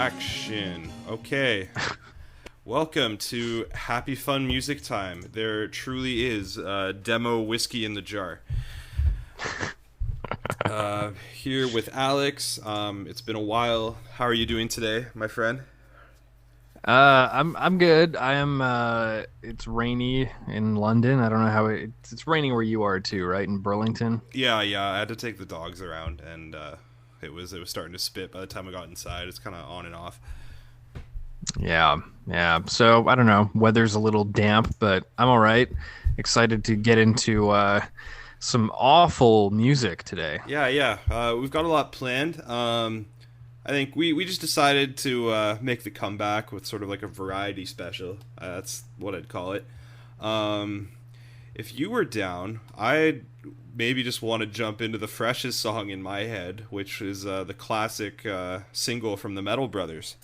Action. Okay. Welcome to Happy Fun Music Time. There truly is demo whiskey in the jar. Here with Alex. It's been a while. How are you doing today, my friend? I'm good. I am. It's rainy in London. I don't know how it's raining where you are too, right? In Burlington. Yeah. I had to take the dogs around, and it was starting to spit by the time I got inside. It's kind of on and off. Yeah. So I don't know. Weather's a little damp, but I'm all right. Excited to get into some awful music today. Yeah. We've got a lot planned. I think we just decided to make the comeback with sort of like a variety special. That's what I'd call it. If you were down, I'd maybe just want to jump into the freshest song in my head, which is the classic single from the Metal Brothers.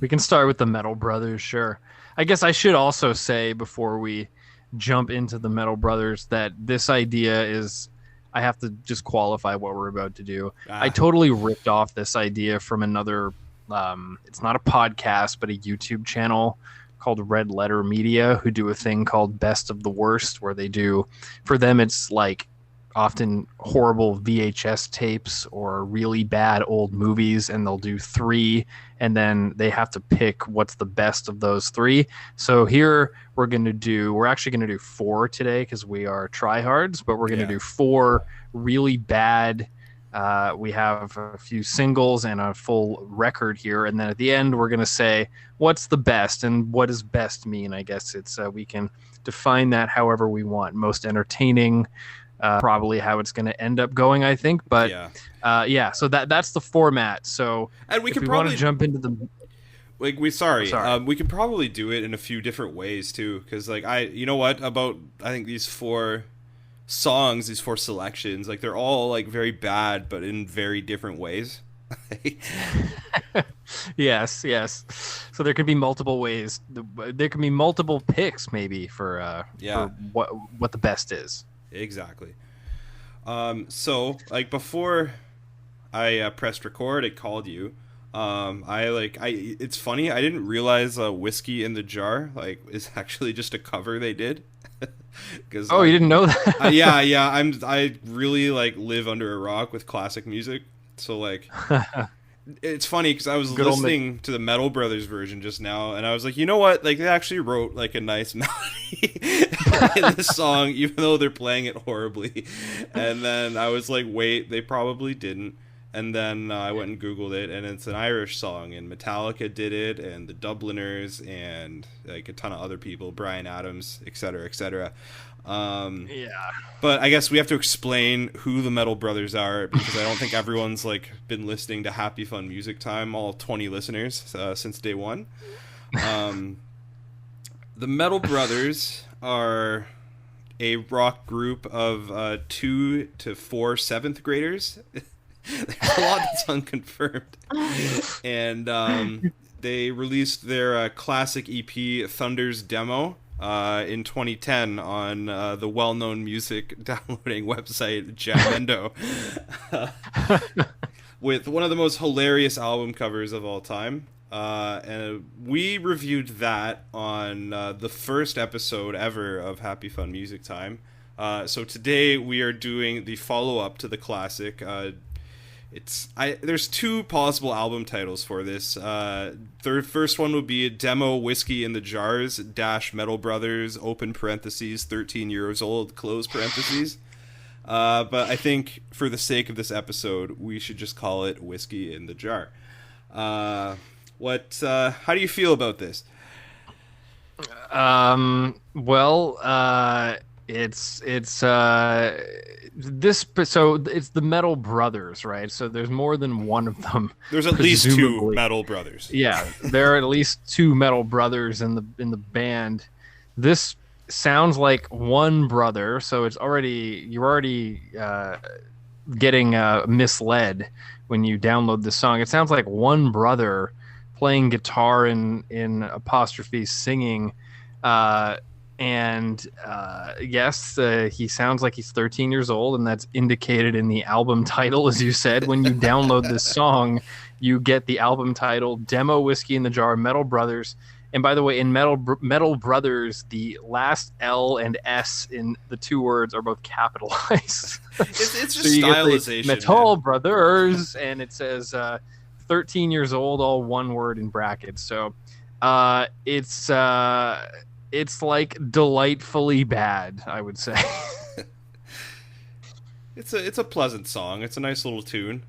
We can start with the Metal Brothers, sure. I guess I should also say before we jump into the Metal Brothers that this idea is... I have to just qualify what we're about to do. I totally ripped off this idea from another, it's not a podcast, but a YouTube channel called Red Letter Media, who do a thing called Best of the Worst, where they do, for them, it's like often horrible VHS tapes or really bad old movies, and they'll do three, and then they have to pick what's the best of those three. So here we're actually going to do four today because we are tryhards, but we're going to do four really bad. We have a few singles and a full record here, and then at the end we're going to say what's the best, and what does best mean? I guess it's we can define that however we want. Most entertaining, probably how it's going to end up going, I think. But so that's the format. So and we if can we probably want to jump into the we can probably do it in a few different ways too, because like I think these four songs, these four selections, like they're all like very bad but in very different ways. yes So there could be multiple ways, there could be multiple picks maybe for what the best is. Exactly. So like before I pressed record, it called you. It's funny, I didn't realize Whiskey in the Jar like is actually just a cover they did. You didn't know that? I really like live under a rock with classic music. So like it's funny because I was listening to the Metal Brothers version just now, and I was like, you know what? Like they actually wrote like a nice melody in the song, even though they're playing it horribly. And then I was like, wait, they probably didn't. And then I went and Googled it, and it's an Irish song, and Metallica did it, and the Dubliners, and like a ton of other people, Bryan Adams, etc., etc. But I guess we have to explain who the Metal Brothers are, because I don't think everyone's like been listening to Happy Fun Music Time, all 20 listeners since day one. The Metal Brothers are a rock group of 2 to 4 7th graders. There's a lot that's unconfirmed. And they released their classic EP, Thunder's Demo, in 2010 on the well-known music downloading website Jamendo, with one of the most hilarious album covers of all time. And we reviewed that on the first episode ever of Happy Fun Music Time. So today we are doing the follow-up to the classic. There's two possible album titles for this. The first one would be Demo Whiskey in the Jars - Metal Brothers open parentheses 13 years old close parentheses. But I think for the sake of this episode, we should just call it Whiskey in the Jar. How do you feel about this? So it's the Metal Brothers, right? So there's more than one of them. There's at least two Metal Brothers. Yeah, there are at least two Metal Brothers in the band. This sounds like one brother, so you're already getting misled when you download this song. It sounds like one brother playing guitar in apostrophe singing. Yes, he sounds like he's 13 years old, and that's indicated in the album title, as you said. When you download this song, you get the album title, Demo Whiskey in the Jar, Metal Brothers. And by the way, in Metal Brothers, the last L and S in the two words are both capitalized. It's just so you stylization. Get the Metal man. Brothers, and it says 13 years old, all one word in brackets. So it's like delightfully bad, I would say. It's a pleasant song. It's a nice little tune.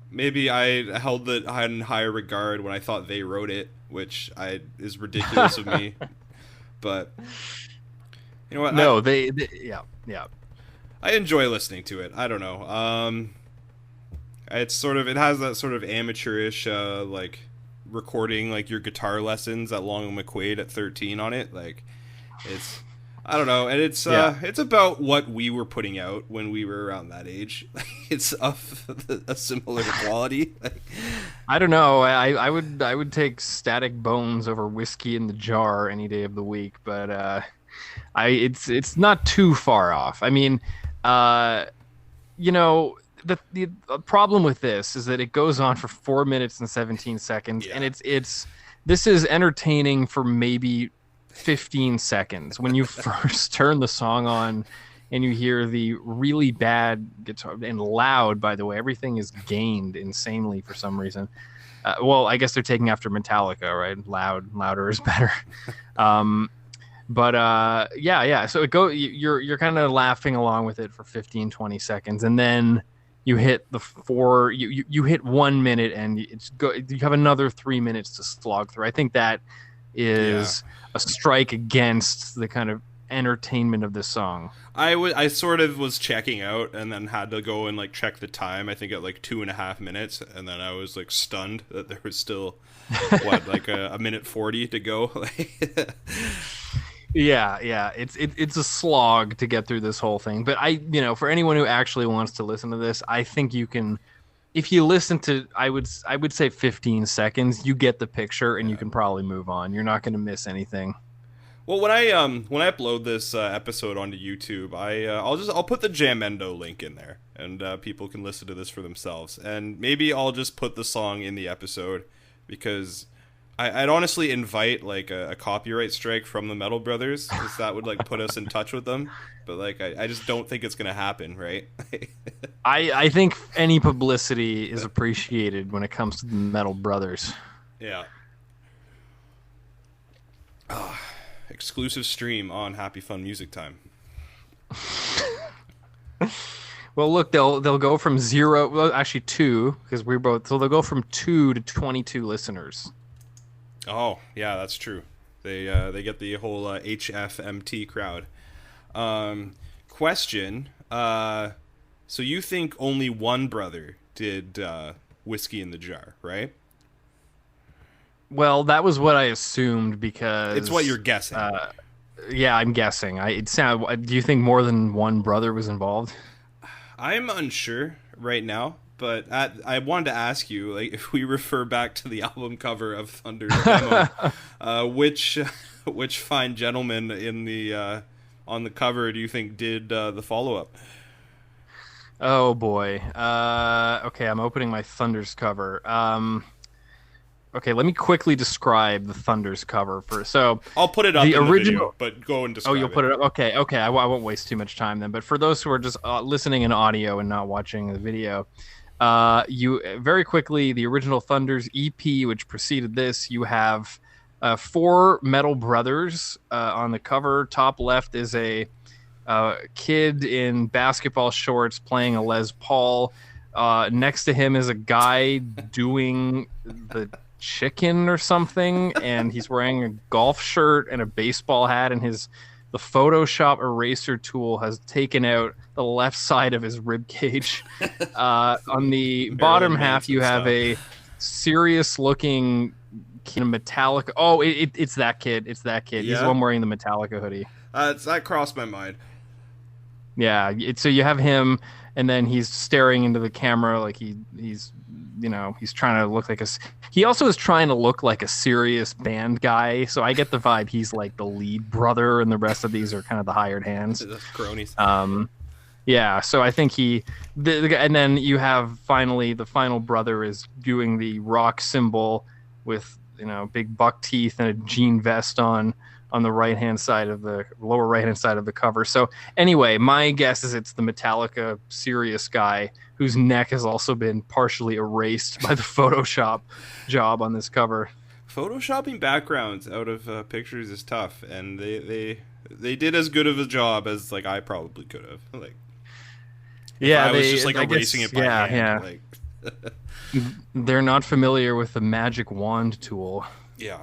Maybe I held it in higher regard when I thought they wrote it, which is ridiculous of me. But you know what? No, yeah. I enjoy listening to it. I don't know. It has that sort of amateurish like recording like your guitar lessons at Long and McQuaid at 13 on it. Like it's I don't know, and it's about what we were putting out when we were around that age. It's of a similar quality. I don't know. I would take Static Bones over Whiskey in the Jar any day of the week, but it's not too far off. I mean, you know, the problem with this is that it goes on for 4 minutes and 17 seconds, and this is entertaining for maybe 15 seconds when you first turn the song on and you hear the really bad guitar, and loud, by the way. Everything is gained insanely for some reason. Well, I guess they're taking after Metallica, right? Louder is better. Yeah. So you're kind of laughing along with it for 15, 20 seconds, and then you hit you hit 1 minute, and you have another 3 minutes to slog through. I think that is a strike against the kind of entertainment of this song. I sort of was checking out and then had to go and like check the time, I think at like 2.5 minutes, and then I was like stunned that there was still like a minute 40 to go. Yeah, it's a slog to get through this whole thing, but for anyone who actually wants to listen to this, I think you can. If you listen to, I would say 15 seconds, you get the picture, and you can probably move on. You're not going to miss anything. Well, when I upload this episode onto YouTube, I'll put the Jamendo link in there, and people can listen to this for themselves. And maybe I'll just put the song in the episode, because I'd honestly invite like a copyright strike from the Metal Brothers, because that would like put us in touch with them. But like I just don't think it's gonna happen, right? I think any publicity is appreciated when it comes to the Metal Brothers. Yeah. Exclusive stream on Happy Fun Music Time. Well, look, they'll go from 0, well, actually 2, because so they'll go from 2 to 22 listeners. Oh, yeah, that's true. They get the whole HFMT crowd. Question. So you think only one brother did Whiskey in the Jar, right? Well, that was what I assumed, because it's what you're guessing. Yeah, I'm guessing. Do you think more than one brother was involved? I'm unsure right now, but I wanted to ask you, like, if we refer back to the album cover of Thunder's demo, which fine gentleman in the on the cover do you think did the follow-up? Oh boy. Okay, I'm opening my Thunder's cover. Okay, let me quickly describe the Thunder's cover first. So I'll put it up in the video, but go and describe it. Oh, you'll put it up? Okay. I won't waste too much time then. But for those who are just listening in audio and not watching the video, you very quickly, the original Thunder's EP, which preceded this, you have 4 Metal Brothers on the cover. Top left is a kid in basketball shorts playing a Les Paul. Next to him is a guy doing the chicken or something, and he's wearing a golf shirt and a baseball hat, and the Photoshop eraser tool has taken out the left side of his rib cage. On the bottom half, you have a serious looking kind of Metallica. Oh, it's that kid. It's that kid. Yeah. He's the one wearing the Metallica hoodie. That crossed my mind. Yeah. So you have him, and then he's staring into the camera like he's trying to look like he also is trying to look like a serious band guy. So I get the vibe he's like the lead brother, and the rest of these are kind of the hired hands. That's cronies. Yeah, so I think and then you have finally the final brother is doing the rock symbol with big buck teeth and a jean vest on the right hand side of the lower right hand side of the cover. So anyway, my guess is it's the Metallica Sirius guy whose neck has also been partially erased by the Photoshop job on this cover. Photoshopping backgrounds out of pictures is tough, and they did as good of a job as like I probably could have. Like, yeah, I was just like erasing it by hand. Yeah. Like, they're not familiar with the magic wand tool. yeah,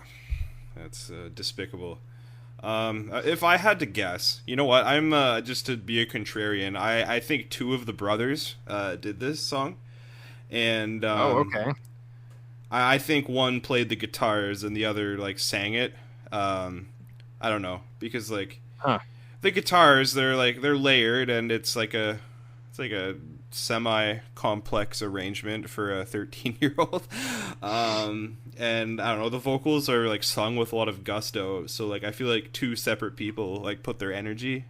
that's despicable. If I had to guess, you know what? I'm just to be a contrarian. I think two of the brothers did this song, and okay. I think one played the guitars and the other like sang it. I don't know, because like the guitars they're layered, and it's like a semi-complex arrangement for a 13-year-old. And I don't know, the vocals are like sung with a lot of gusto, so like I feel like two separate people like put their energy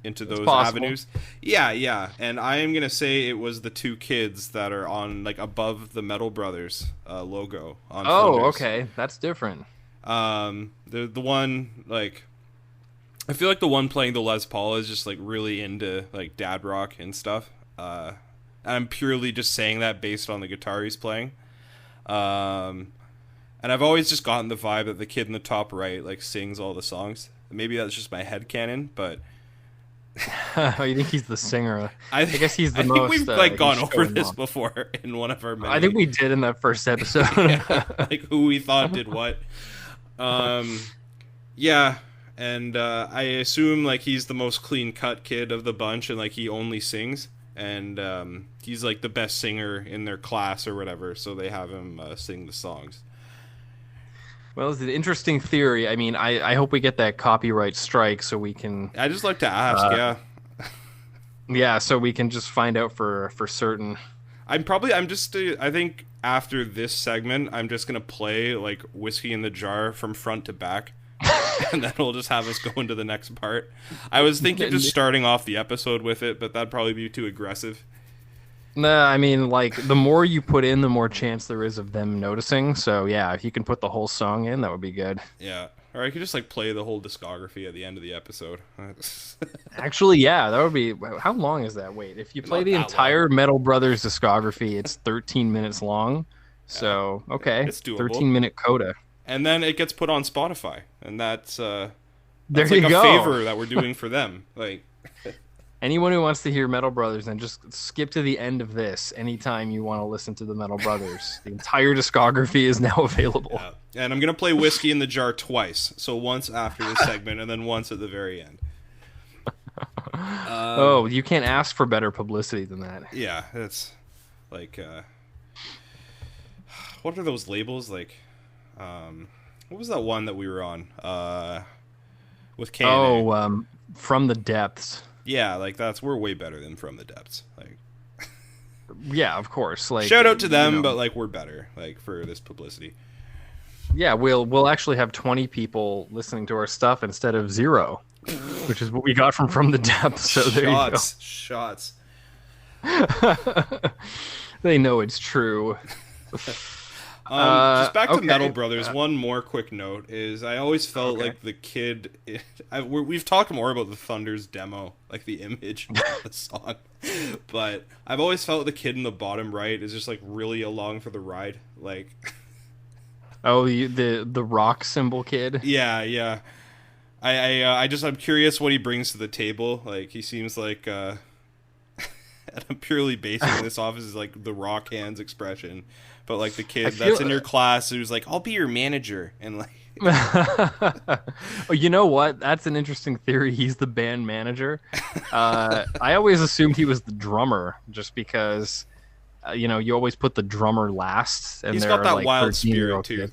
into those avenues. Yeah, and I am gonna say it was the two kids that are on like above the Metal Brothers logo on Flinders. Okay, that's different. The one like I feel like the one playing the Les Paul is just like really into like dad rock and stuff. I'm purely just saying that based on the guitar he's playing. And I've always just gotten the vibe that the kid in the top right like sings all the songs. Maybe that's just my headcanon, but you think he's the singer? I guess he's the most. I think we've like gone over this before in one of our. I think we did in that first episode. Yeah, like who we thought did what. Yeah. And I assume like he's the most clean cut kid of the bunch, and like he only sings, and he's like the best singer in their class or whatever, so they have him sing the songs. Well, it's an interesting theory. I mean, I hope we get that copyright strike so we can. I just like to ask, yeah. Yeah, so we can just find out for certain. I think after this segment, I'm just gonna play like Whiskey in the Jar from front to back. And then we'll just have us go into the next part. I was thinking just starting off the episode with it, but that'd probably be too aggressive. Nah, I mean, like, the more you put in, the more chance there is of them noticing. So, yeah, if you can put the whole song in, that would be good. Yeah. Or I could just, like, play the whole discography at the end of the episode. Actually, yeah, that would be... How long is that? Wait, if you play the entire Metal Brothers discography, it's 13 minutes long. So, okay. It's doable. 13-minute coda. And then it gets put on Spotify, and that's there like you a go. favor that we're doing for them. Like, anyone who wants to hear Metal Brothers, then just skip to the end of this anytime you want to listen to the Metal Brothers. The entire discography is now available. Yeah. And I'm gonna play Whiskey in the Jar twice, so once after this segment, and then once at the very end. Oh, you can't ask for better publicity than that. Yeah, it's like, what are those labels like? What was that one that we were on with K&A? Oh, From the Depths. Yeah, like we're way better than From the Depths. Like, yeah, of course. Like, shout out to them, but like we're better like for this publicity. Yeah, we'll actually have 20 people listening to our stuff instead of 0, which is what we got from the Depths. So there you go. Shots. They know it's true. Just back to Metal Brothers. One more quick note is I always felt like the kid. We've talked more about the Thunders demo, like the image of the song, but I've always felt the kid in the bottom right is just like really along for the ride. Like, oh, the rock symbol kid. Yeah. I'm curious what he brings to the table. Like he seems like. And I'm purely basing this off as like the rock hands expression, but like the kid that's in your class who's like, I'll be your manager, and like oh, you know what? That's an interesting theory. He's the band manager. I always assumed he was the drummer, just because you always put the drummer last. And he's got that like wild spirit too.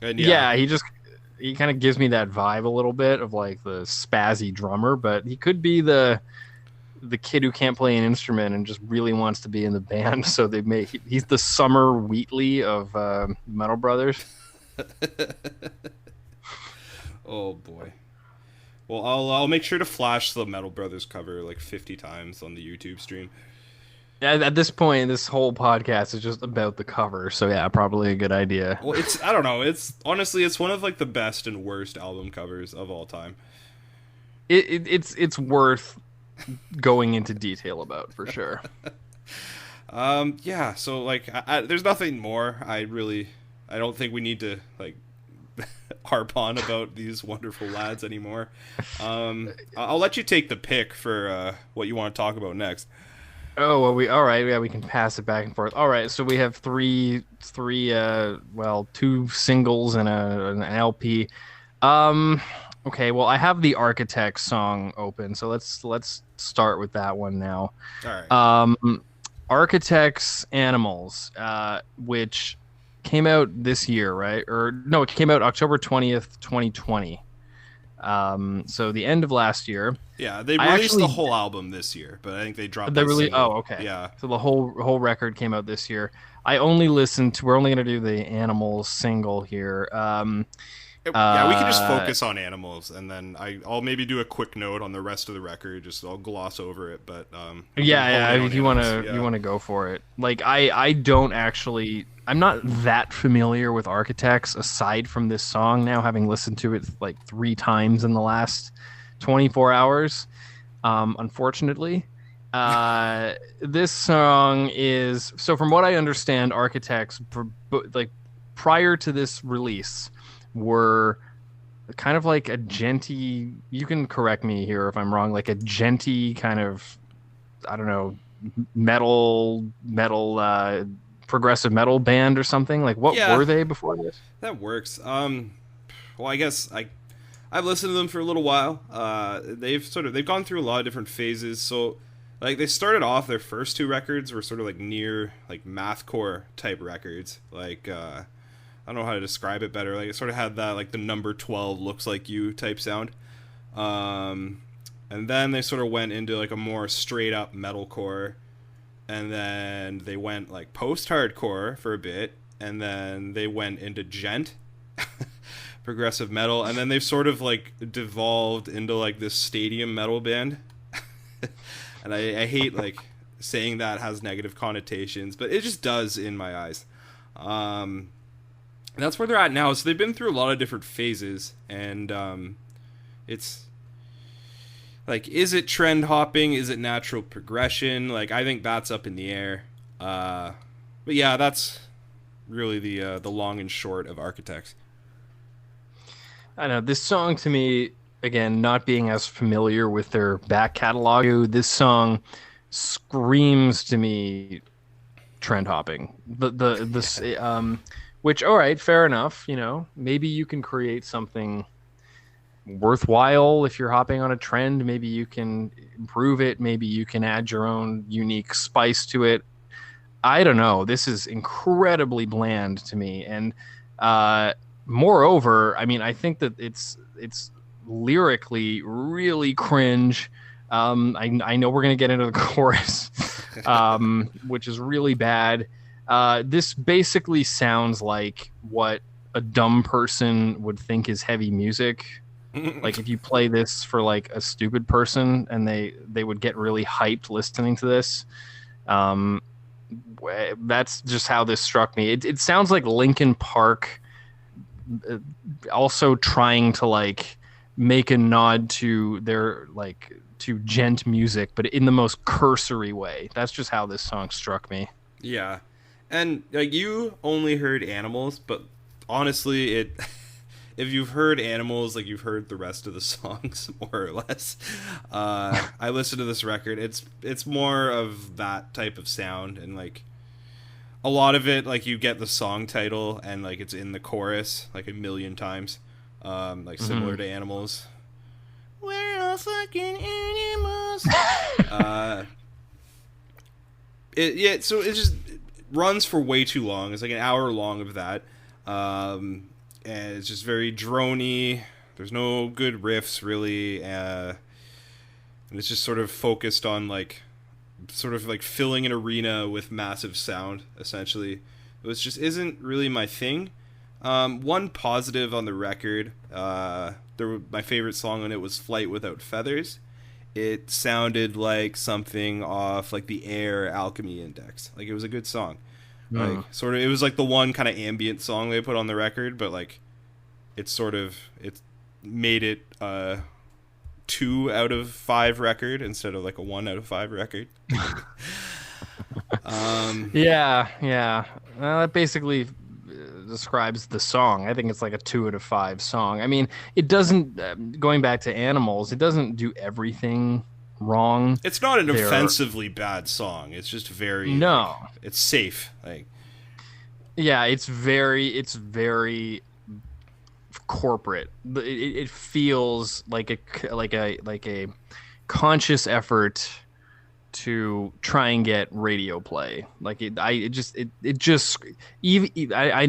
And yeah, he kind of gives me that vibe a little bit of like the spazzy drummer, but he could be the kid who can't play an instrument and just really wants to be in the band. So he's the Summer Wheatley of Metal Brothers. Oh boy. Well, I'll make sure to flash the Metal Brothers cover like 50 times on the YouTube stream. At this point, this whole podcast is just about the cover, so yeah, probably a good idea. Well, it's I don't know. It's honestly it's one of like the best and worst album covers of all time. It's worth going into detail about for sure. Yeah. So like, there's nothing more. I don't think we need to like harp on about these wonderful lads anymore. I'll let you take the pick for what you want to talk about next. Oh well, all right, yeah, we can pass it back and forth. All right, so we have two singles and an LP. Okay, well, I have the Architects song open, so let's start with that one now. All right. Architects Animals, which came out this year, right? Or no, it came out October 20th, 2020. So the end of last year. Yeah, they released the whole album this year, but I think they dropped. They really. single. Oh, okay. Yeah. So the whole record came out this year. I only listened to. We're only gonna do the Animals single here. Yeah, we can just focus on Animals, and then I'll maybe do a quick note on the rest of the record. Just I'll gloss over it, but yeah. If you Animals, you wanna go for it. Like I don't actually. I'm not that familiar with Architects aside from this song. Now, having listened to it like 3 times in the last 24 hours, unfortunately. This song is so. From what I understand, Architects like prior to this release were kind of like a genty. You can correct me here if I'm wrong. Like a genty kind of, I don't know, metal, progressive metal band or something. Like what were they before this? That works. Well, I guess I've listened to them for a little while. They've gone through a lot of different phases. So like they started off, their first 2 records were sort of like near like mathcore type records. Like I don't know how to describe it better. Like it sort of had that like the number 12 looks like you type sound. And then they sort of went into like a more straight up metalcore. And then they went like post-hardcore for a bit, and then they went into gent, progressive metal, and then they've sort of like devolved into like this stadium metal band. And I hate like saying that has negative connotations, but it just does in my eyes. And that's where they're at now. So they've been through a lot of different phases, and it's like, is it trend hopping? Is it natural progression? Like, I think that's up in the air. But yeah, that's really the long and short of Architects. I know this song to me, again, not being as familiar with their back catalog, this song screams to me trend hopping. Which, all right, fair enough. You know, maybe you can create something worthwhile if you're hopping on a trend. Maybe you can improve it. Maybe you can add your own unique spice to it. I don't know. This is incredibly bland to me, and moreover, I mean, I think that it's lyrically really cringe. I know we're gonna get into the chorus, which is really bad. This basically sounds like what a dumb person would think is heavy music. Like if you play this for like a stupid person and they would get really hyped listening to this. That's just how this struck me. It sounds like Linkin Park also trying to like make a nod to their like to gent music, but in the most cursory way. That's just how this song struck me. Yeah. And like you only heard Animals, but honestly, if you've heard Animals, like you've heard the rest of the songs more or less. I listened to this record. It's more of that type of sound, and like a lot of it, like you get the song title and like it's in the chorus like a million times, like similar to Animals. We're all fucking animals. So it just runs for way too long. It's like an hour long of that. And it's just very droney. There's no good riffs really, and it's just sort of focused on like sort of like filling an arena with massive sound. Essentially, it just isn't really my thing. One positive on the record, my favorite song on it was Flight Without Feathers. It sounded like something off like the Air Alchemy Index. Like, it was a good song. Like, sort of, it was like the one kind of ambient song they put on the record, but like, it made it 2 out of 5 record instead of like a 1 out of 5 record. Yeah. Well, that basically describes the song. I think it's like a 2 out of 5 song. I mean, it doesn't. Going back to Animals, it doesn't do everything wrong. It's not an offensively bad song. It's just very it's safe. Like, yeah, it's very corporate. It feels like a conscious effort to try and get radio play. Like, I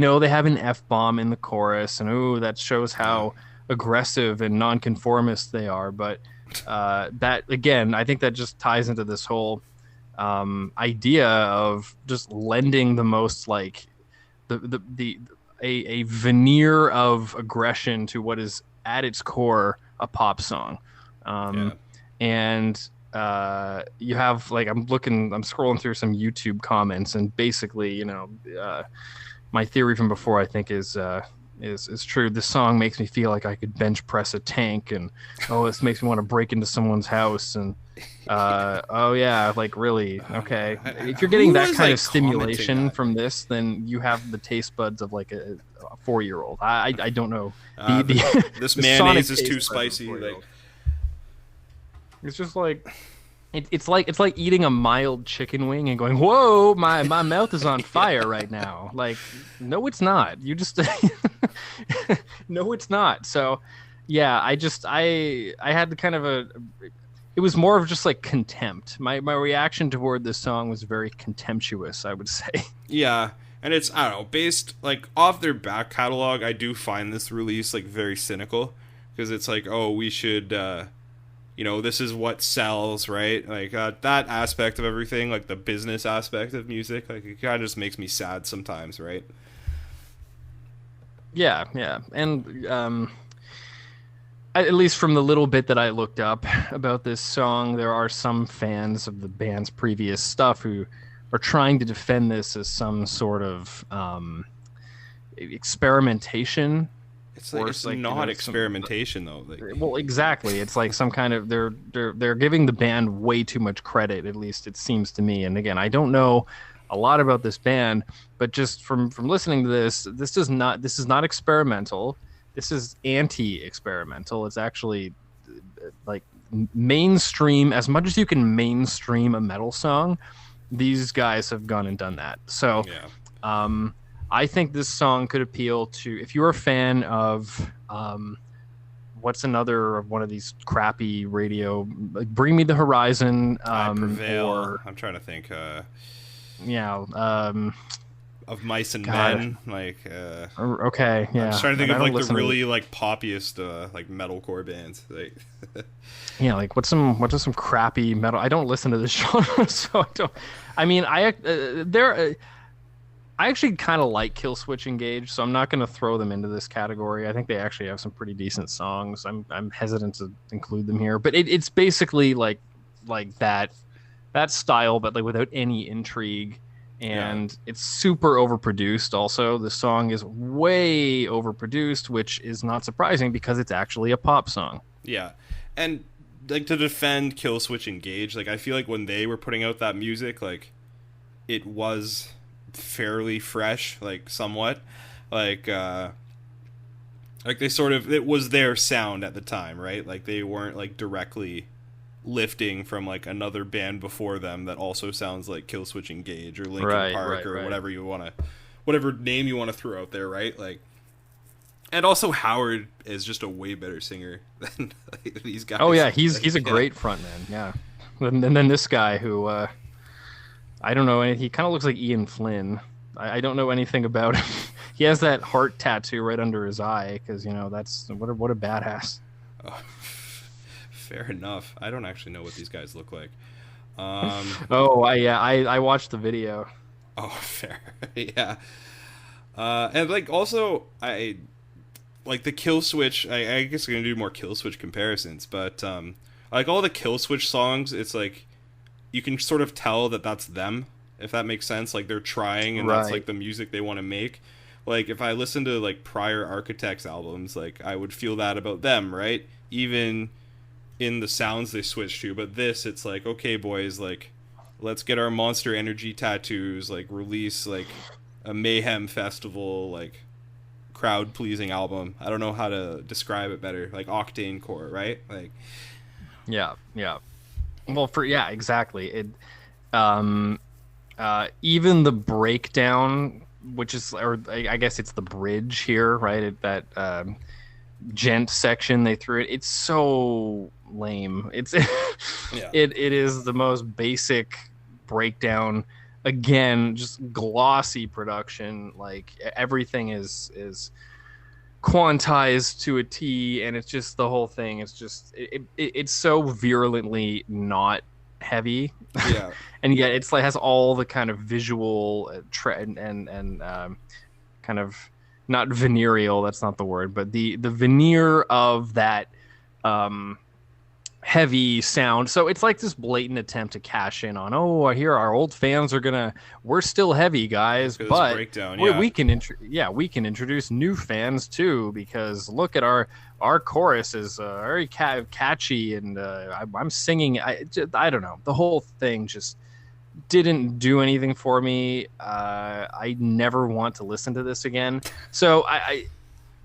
know they have an F-bomb in the chorus, and that shows how aggressive and nonconformist they are, but that, again, I think that just ties into this whole idea of just lending the most, like, a veneer of aggression to what is at its core a pop song. And you have, like, I'm scrolling through some YouTube comments, and basically, my theory from before, I think, is true. This song makes me feel like I could bench press a tank, and this makes me want to break into someone's house, and like, really, okay. If you're getting that kind of stimulation from this, then you have the taste buds of like a 4-year-old. I don't know. This mayonnaise is too spicy. Like, it's just like it's like eating a mild chicken wing and going, whoa, my mouth is on fire right now. Like, no, it's not. You just no, it's not. So, yeah, I had kind of it was more of just like contempt. My reaction toward this song was very contemptuous, I would say. Yeah, and it's, I don't know, based like off their back catalog, I do find this release like very cynical, because it's like, we should this is what sells, right? Like, that aspect of everything, like the business aspect of music, like, it kind of just makes me sad sometimes, right? Yeah. And at least from the little bit that I looked up about this song, there are some fans of the band's previous stuff who are trying to defend this as some sort of experimentation. It's like, it's like, not experimentation, though. Like, well, exactly. It's like some kind of they're giving the band way too much credit. At least it seems to me. And again, I don't know a lot about this band, but just from listening to this is not experimental. This is anti-experimental. It's actually like mainstream. As much as you can mainstream a metal song, these guys have gone and done that. So, I think this song could appeal to, if you're a fan of what's another of one of these crappy radio, like Bring Me the Horizon, I Prevail. I'm trying to think. Of Mice and Men, like okay, yeah. I'm trying to think of like the really like poppiest like metalcore bands, like yeah, like what's some crappy metal. I don't listen to this genre, so I don't. I mean, I actually kind of like Killswitch Engage, so I'm not going to throw them into this category. I think they actually have some pretty decent songs. I'm hesitant to include them here, but it's basically like that style, but like without any intrigue. And it's super overproduced. Also, the song is way overproduced, which is not surprising because it's actually a pop song. Yeah, and like, to defend Killswitch Engage, like, I feel like when they were putting out that music, like, it was fairly fresh, like, somewhat, like they sort of, it was their sound at the time, right? Like, they weren't like directly lifting from like another band before them that also sounds like Killswitch Engage or Linkin Park or whatever name you want to throw out there, right? Like, and also Howard is just a way better singer than like, these guys. Oh yeah, he's a great frontman. Yeah, and then this guy who I don't know, he kind of looks like Ian Flynn. I don't know anything about him. He has that heart tattoo right under his eye because that's what a badass. Oh. Fair enough. I don't actually know what these guys look like. I watched the video. Oh, fair. Yeah. And like also I like the kill switch. I guess I'm gonna do more kill switch comparisons, but like all the kill switch songs, it's like you can sort of tell that that's them, if that makes sense. Like they're trying, and that's Right. like the music they want to make. Like if I listen to like prior Architects albums, like I would feel that about them, right? Even in the sounds they switch to. But this, it's like, okay, boys, like let's get our Monster Energy tattoos, like release like a mayhem festival, like crowd pleasing album. I don't know how to describe it better. Like Octane Core, right? Like Yeah, yeah. Well, yeah, exactly. Even the breakdown, which is, or I guess it's the bridge here, right? That gent section they threw it. It's so lame. It's yeah. it is the most basic breakdown. Again, just glossy production. Like everything is quantized to a T, and it's just the whole thing. It's just it's so virulently not heavy. Yeah. And yet it's like has all the kind of visual and kind of not venereal, that's not the word, but the veneer of that heavy sound. So it's like this blatant attempt to cash in on, oh, I hear our old fans are gonna, we're still heavy guys, but breakdown, we can we can introduce new fans too, because look at our chorus is very catchy, and I'm singing. I don't know, the whole thing just didn't do anything for me. I never want to listen to this again. So I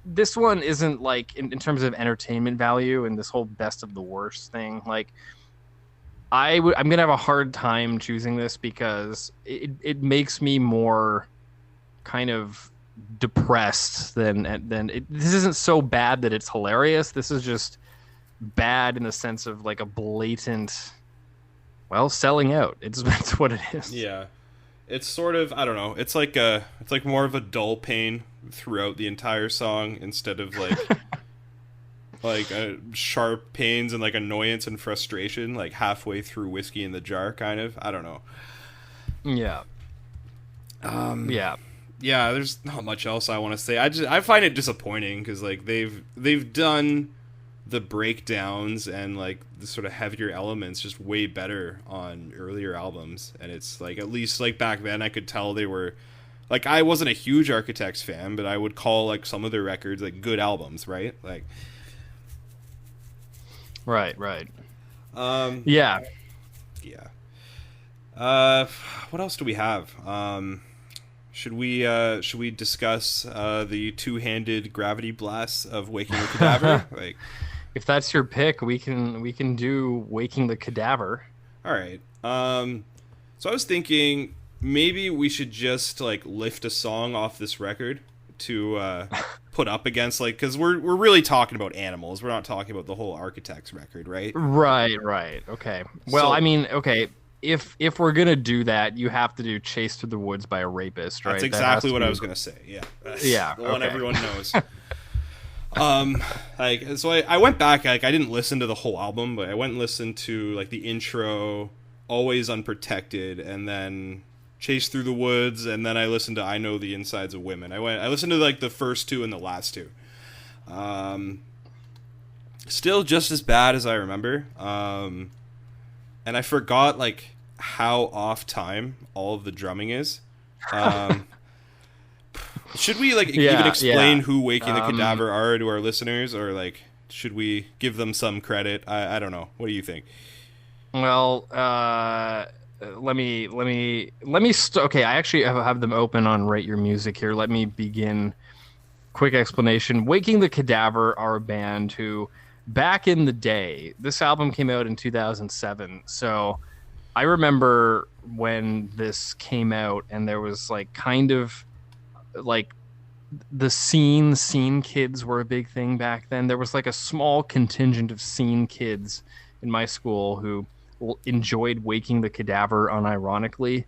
this one isn't like in terms of entertainment value and this whole best of the worst thing. Like I'm gonna have a hard time choosing this because it makes me more kind of depressed than this isn't so bad that it's hilarious. This is just bad in the sense of like a blatant, well, selling out. That's what it is. Yeah. It's sort of, I don't know, it's like more of a dull pain throughout the entire song instead of like like sharp pains and like annoyance and frustration like halfway through Whiskey in the Jar, kind of. I don't know. Yeah. Yeah, there's not much else I want to say. I find it disappointing because like they've done the breakdowns and like the sort of heavier elements just way better on earlier albums, and it's like at least like back then I could tell they were like, I wasn't a huge Architects fan, but I would call like some of their records like good albums, right? Like right. Yeah. What else do we have? Should we discuss the two-handed gravity blasts of Waking the Cadaver? Like, if that's your pick, we can do Waking the Cadaver. all right. So I was thinking maybe we should just like lift a song off this record to put up against, like, because we're really talking about Animals. We're not talking about the whole Architects record, right? Right. Okay. Well, So- I mean, okay. If we're gonna do that, you have to do "Chase Through the Woods" by a Rapist, right? That's That has exactly to what be- I was gonna say. Yeah. Yeah, The one okay. everyone knows. Like, so I went back. Like, I didn't listen to the whole album, but I went and listened to like the intro, "Always Unprotected," and then "Chase Through the Woods," and then I listened to "I Know the Insides of Women." I listened to like the first two and the last two. Still just as bad as I remember. And I forgot like how off time all of the drumming is. Should we like even explain who Waking the Cadaver are to our listeners, or like should we give them some credit? I don't know. What do you think? Well, let me. Okay, I actually have them open on Rate Your Music here. Let me begin. Quick explanation. Waking the Cadaver are a band who, back in the day, this album came out in 2007. So I remember when this came out, and there was like kind of like the scene kids were a big thing back then. There was like a small contingent of scene kids in my school who enjoyed Waking the Cadaver unironically.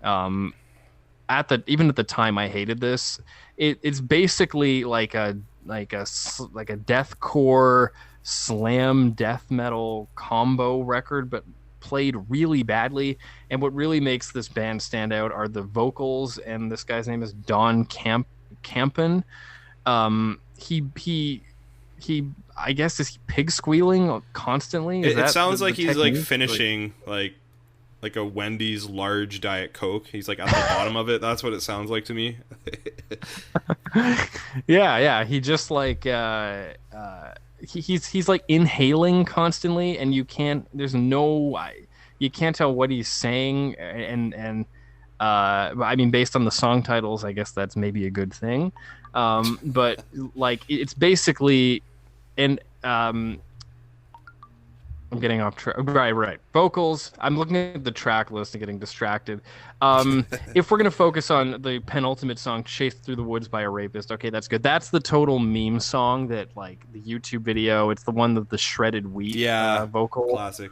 Even at the time, I hated this. It's basically like a deathcore slam death metal combo record, but played really badly. And what really makes this band stand out are the vocals, and this guy's name is Don Campen. He I guess is he pig squealing constantly? Is It that sounds like the he's like technique? finishing like a Wendy's large Diet Coke. He's like at the bottom of it. That's what it sounds like to me. Yeah. He just like he's like inhaling constantly, and you can't. There's no. You can't tell what he's saying, and I mean, based on the song titles, I guess that's maybe a good thing. But like, it's basically, and I'm getting off track. Right. Vocals. I'm looking at the track list and getting distracted. If we're gonna focus on the penultimate song, "Chased Through the Woods by a Rapist," okay, that's good. That's the total meme song that, like, the YouTube video. It's the one with the shredded wheat Yeah, vocal. classic.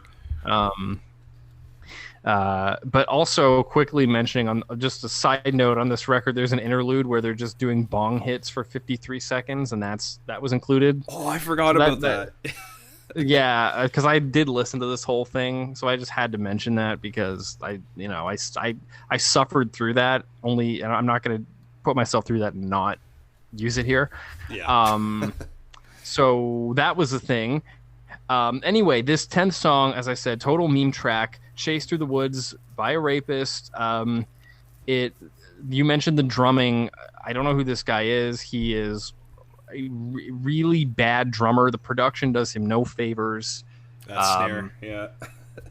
But also quickly mentioning, on just a side note, on this record, there's an interlude where they're just doing bong hits for 53 seconds, and that was included. Oh, I forgot about that. Yeah, because I did listen to this whole thing, so I just had to mention that because I suffered through that. Only, and I'm not going to put myself through that and not use it here. Yeah. So that was the thing. Anyway, this 10th song, as I said, total meme track, "Chased Through the Woods by a Rapist." You mentioned the drumming. I don't know who this guy is. He is a really bad drummer. The production does him no favors. That snare, yeah.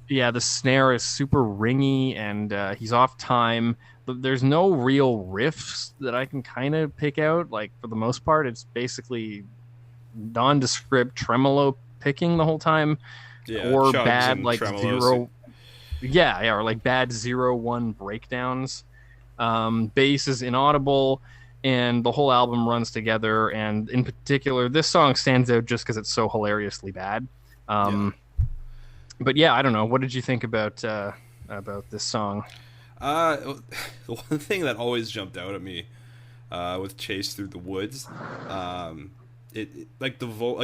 Yeah, the snare is super ringy, and he's off time. There's no real riffs that I can kind of pick out. Like, for the most part, it's basically nondescript tremolo picking the whole time, Yeah, or chugs bad and like tremolos. zero. Yeah, or like bad 0-1 breakdowns. Bass is inaudible, and the whole album runs together. And in particular, this song stands out just because it's so hilariously bad. But yeah, I don't know. What did you think about this song? The one thing that always jumped out at me with "Chase Through the Woods," like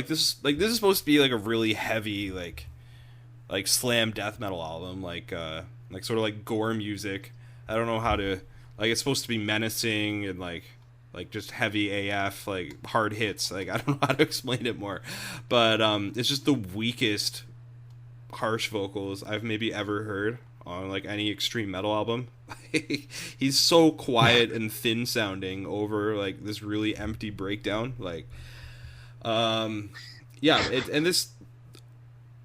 this is supposed to be like a really heavy like slam death metal album, like sort of like gore music. I don't know how to, like, it's supposed to be menacing and like just heavy AF, like hard hits. Like, I don't know how to explain it more, but it's just the weakest harsh vocals I've maybe ever heard on like any extreme metal album. He's so quiet and thin sounding over like this really empty breakdown. Like, and this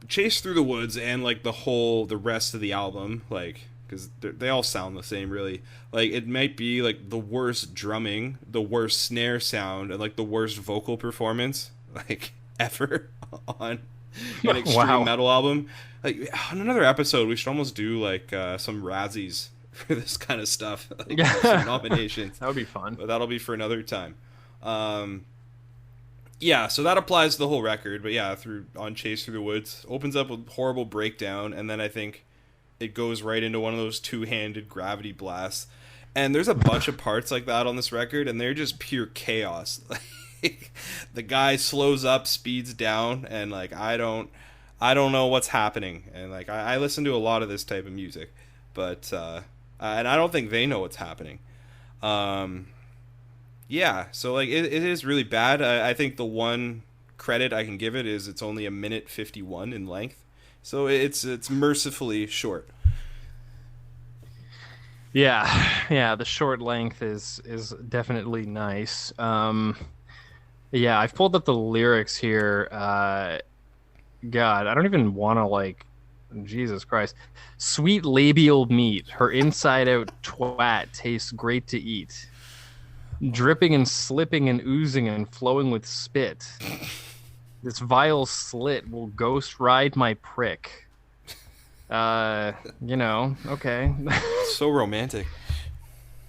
"Chase Through the Woods" and like the rest of the album, like, because they all sound the same, really. Like, it might be like the worst drumming, the worst snare sound, and like the worst vocal performance like ever on an extreme metal album. Like, on another episode, we should almost do like some Razzies for this kind of stuff. Like, some nominations. That would be fun. But that'll be for another time. Yeah, so that applies to the whole record. But yeah, on "Chase Through the Woods" opens up with horrible breakdown, and then I think it goes right into one of those two-handed gravity blasts. And there's a bunch of parts like that on this record, and they're just pure chaos. Like, the guy slows up, speeds down, and like I don't know what's happening. And like I listen to a lot of this type of music, but and I don't think they know what's happening. Yeah, so like it is really bad. I think the one credit I can give it is it's only 1:51 in length, so it's mercifully short. Yeah, the short length is definitely nice. Yeah, I've pulled up the lyrics here. God, I don't even want to, like, Jesus Christ. "Sweet labial meat, her inside out twat tastes great to eat. Dripping and slipping and oozing and flowing with spit. This vile slit will ghost ride my prick." Okay. So romantic.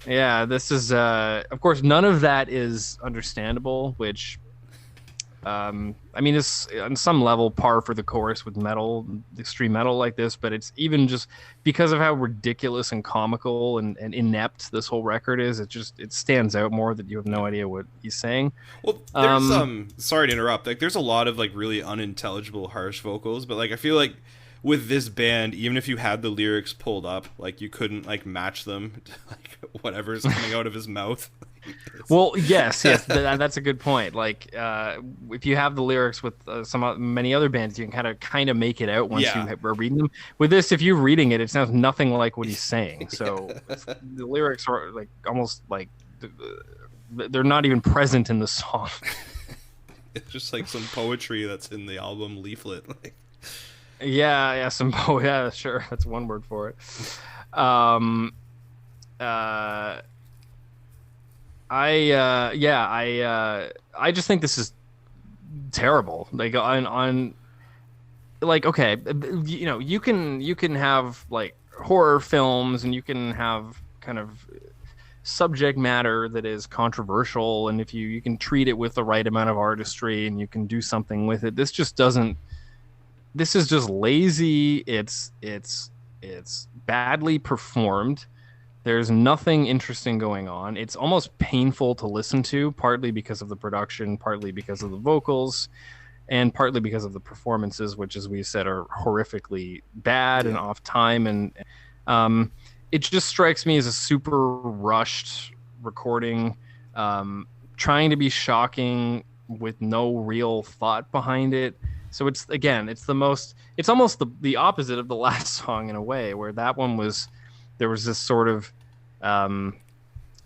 Yeah, this is of course none of that is understandable, which I mean, it's on some level par for the course with extreme metal like this, but it's even just because of how ridiculous and comical and inept this whole record is. It stands out more that you have no idea what he's saying. Well, there's sorry to interrupt. Like, there's a lot of like really unintelligible harsh vocals, but like I feel like with this band, even if you had the lyrics pulled up, like you couldn't like match them to like whatever's coming out of his mouth. Well, yes, that's a good point. Like, if you have the lyrics with many other bands, you can kind of make it out once you are reading them. With this, if you're reading it, it sounds nothing like what he's saying. So the lyrics are like almost like they're not even present in the song. It's just like some poetry that's in the album leaflet. Like, yeah, sure, that's one word for it. I just think this is terrible. Like on like, okay, you know, you can have like horror films, and you can have kind of subject matter that is controversial, and if you can treat it with the right amount of artistry, and you can do something with it. This just doesn't. This is just lazy. It's badly performed. There's nothing interesting going on. It's almost painful to listen to, partly because of the production, partly because of the vocals, and partly because of the performances, which, as we said, are horrifically bad and off time. And it just strikes me as a super rushed recording, trying to be shocking with no real thought behind it. So it's almost the opposite of the last song in a way, where that one there was this sort of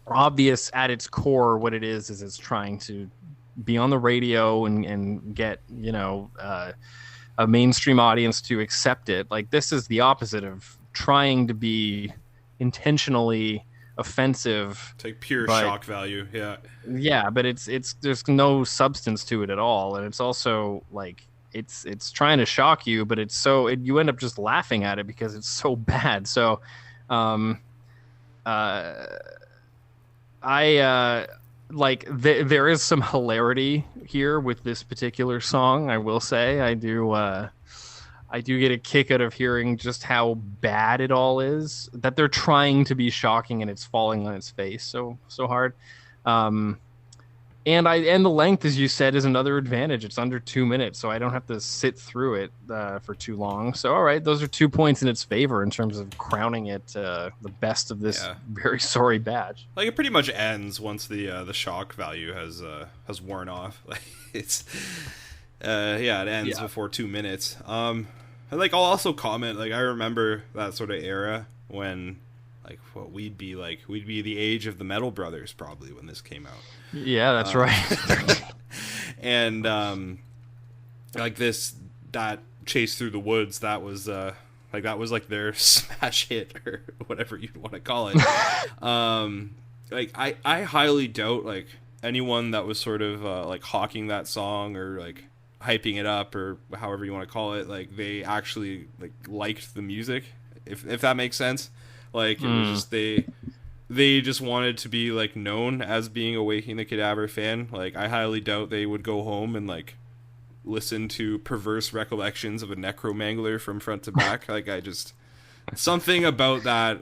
obvious at its core what it is it's trying to be on the radio and get, you know, a mainstream audience to accept it. Like, this is the opposite of trying to be intentionally offensive. Take pure shock value. Yeah, but it's there's no substance to it at all, and it's also like it's trying to shock you, but you end up just laughing at it because it's so bad. So there is some hilarity here with this particular song. I will say I do get a kick out of hearing just how bad it all is, that they're trying to be shocking and it's falling on its face so hard. And the length, as you said, is another advantage. It's under 2 minutes, so I don't have to sit through it for too long. So, all right, those are 2 points in its favor in terms of crowning it the best of this very sorry batch. Like, it pretty much ends once the shock value has worn off. Like, it's it ends before 2 minutes. Like, I'll also comment, like, I remember that sort of era when, like, what we'd be the age of the Metal Brothers probably when this came out. Yeah, that's right. And like that Chase Through the Woods, that was like their smash hit or whatever you want to call it. Like I highly doubt like anyone that was sort of like hawking that song or like hyping it up or however you want to call it, like they actually like liked the music, if that makes sense. Like it was just they just wanted to be like known as being a Waking the Cadaver fan. Like I highly doubt they would go home and like listen to Perverse Recollections of a Necromangler from front to back. Like something about that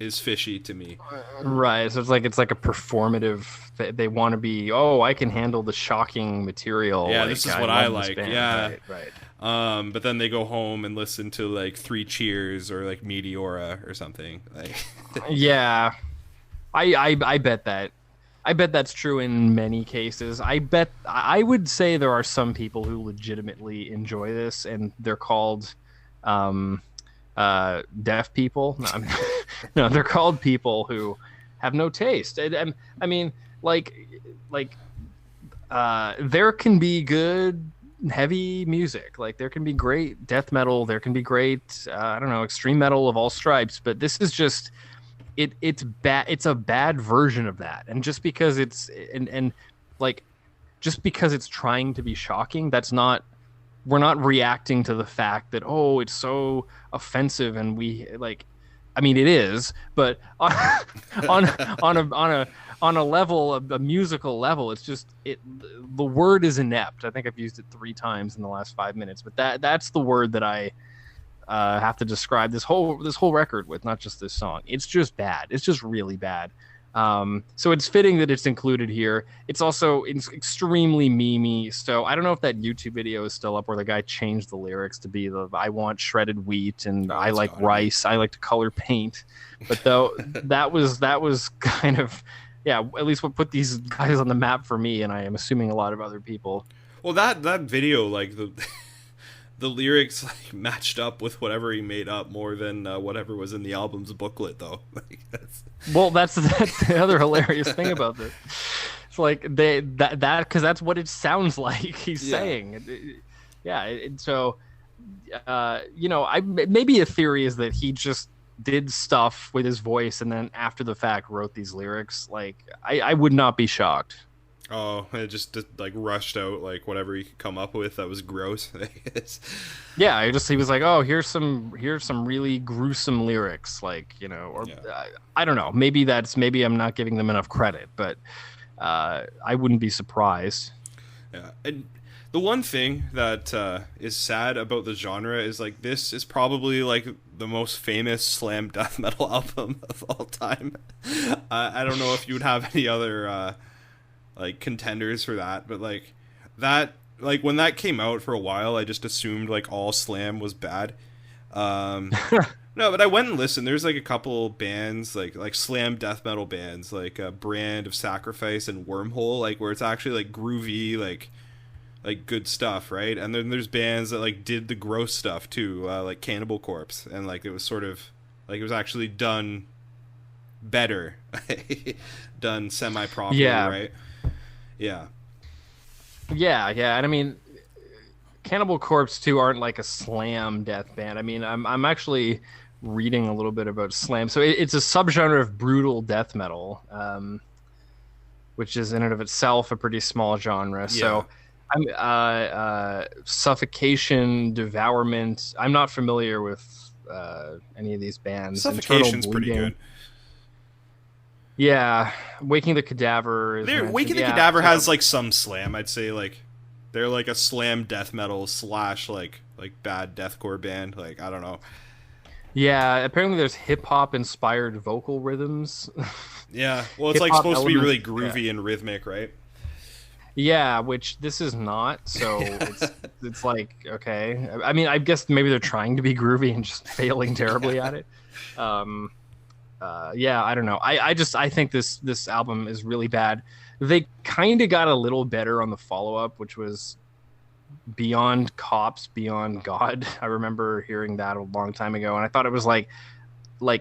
is fishy to me. Right. So it's like a performative. They want to be. Oh, I can handle the shocking material. Yeah, like, this is what I like. Yeah. Right. But then they go home and listen to like Three Cheers or like Meteora or something. Like, yeah, I bet that. I bet that's true in many cases. I would say there are some people who legitimately enjoy this, and they're called deaf people. No, they're called people who have no taste. And I mean, there can be good heavy music, like there can be great death metal, there can be great extreme metal of all stripes, but this is just it's bad. It's a bad version of that, and just because it's just because it's trying to be shocking, we're not reacting to the fact that it's so offensive, and it is, but on a level, a musical level, it's just the word is inept. I think I've used it 3 times in the last 5 minutes, but that's the word that I have to describe this whole record with, not just this song. It's just bad. It's just really bad. So it's fitting that it's included here. It's extremely memey. So I don't know if that YouTube video is still up where the guy changed the lyrics to be the "I want shredded wheat" and "I like rice. I like to color paint." But though that was kind of, yeah, at least what put these guys on the map for me, and I am assuming a lot of other people. Well, that video, like the lyrics like matched up with whatever he made up more than whatever was in the album's booklet, though. Like, that's the other hilarious thing about this. It's like that because that's what it sounds like he's saying. So maybe a theory is that he just did stuff with his voice and then after the fact wrote these lyrics. Like I would not be shocked. Oh, it just like rushed out like whatever he could come up with that was gross. Yeah, he was like, oh, here's some really gruesome lyrics, like, or I don't know. Maybe I'm not giving them enough credit, but I wouldn't be surprised. Yeah, and the one thing that is sad about the genre is like this is probably like the most famous slam death metal album of all time. I don't know if you would have any other like contenders for that, but like when that came out for a while, I just assumed like all slam was bad. No, but I went and listened. There's like a couple bands like slam death metal bands like Brand of Sacrifice and Wormhole, like where it's actually like groovy, like good stuff, right? And then there's bands that like did the gross stuff too, like Cannibal Corpse, and like it was sort of like it was actually done better, done semi-properly, right? Yeah, and I mean, Cannibal Corpse too aren't like a slam death band. I mean, I'm actually reading a little bit about slam. So it's a subgenre of brutal death metal, which is in and of itself a pretty small genre. Yeah. So I'm Suffocation, Devourment. I'm not familiar with any of these bands. Suffocation's pretty good. Yeah, Waking the Cadaver. Waking the Cadaver has like some slam. I'd say like they're like a slam death metal / like bad deathcore band. Like I don't know. Yeah, apparently there's hip hop inspired vocal rhythms. Yeah, well, it's like supposed to be really groovy and rhythmic, right? Yeah, which this is not. So it's like, okay. I mean, I guess maybe they're trying to be groovy and just failing terribly at it. Yeah, I don't know. I think this album is really bad. They kind of got a little better on the follow-up, which was Beyond Cops, Beyond God. I remember hearing that a long time ago, and I thought it was like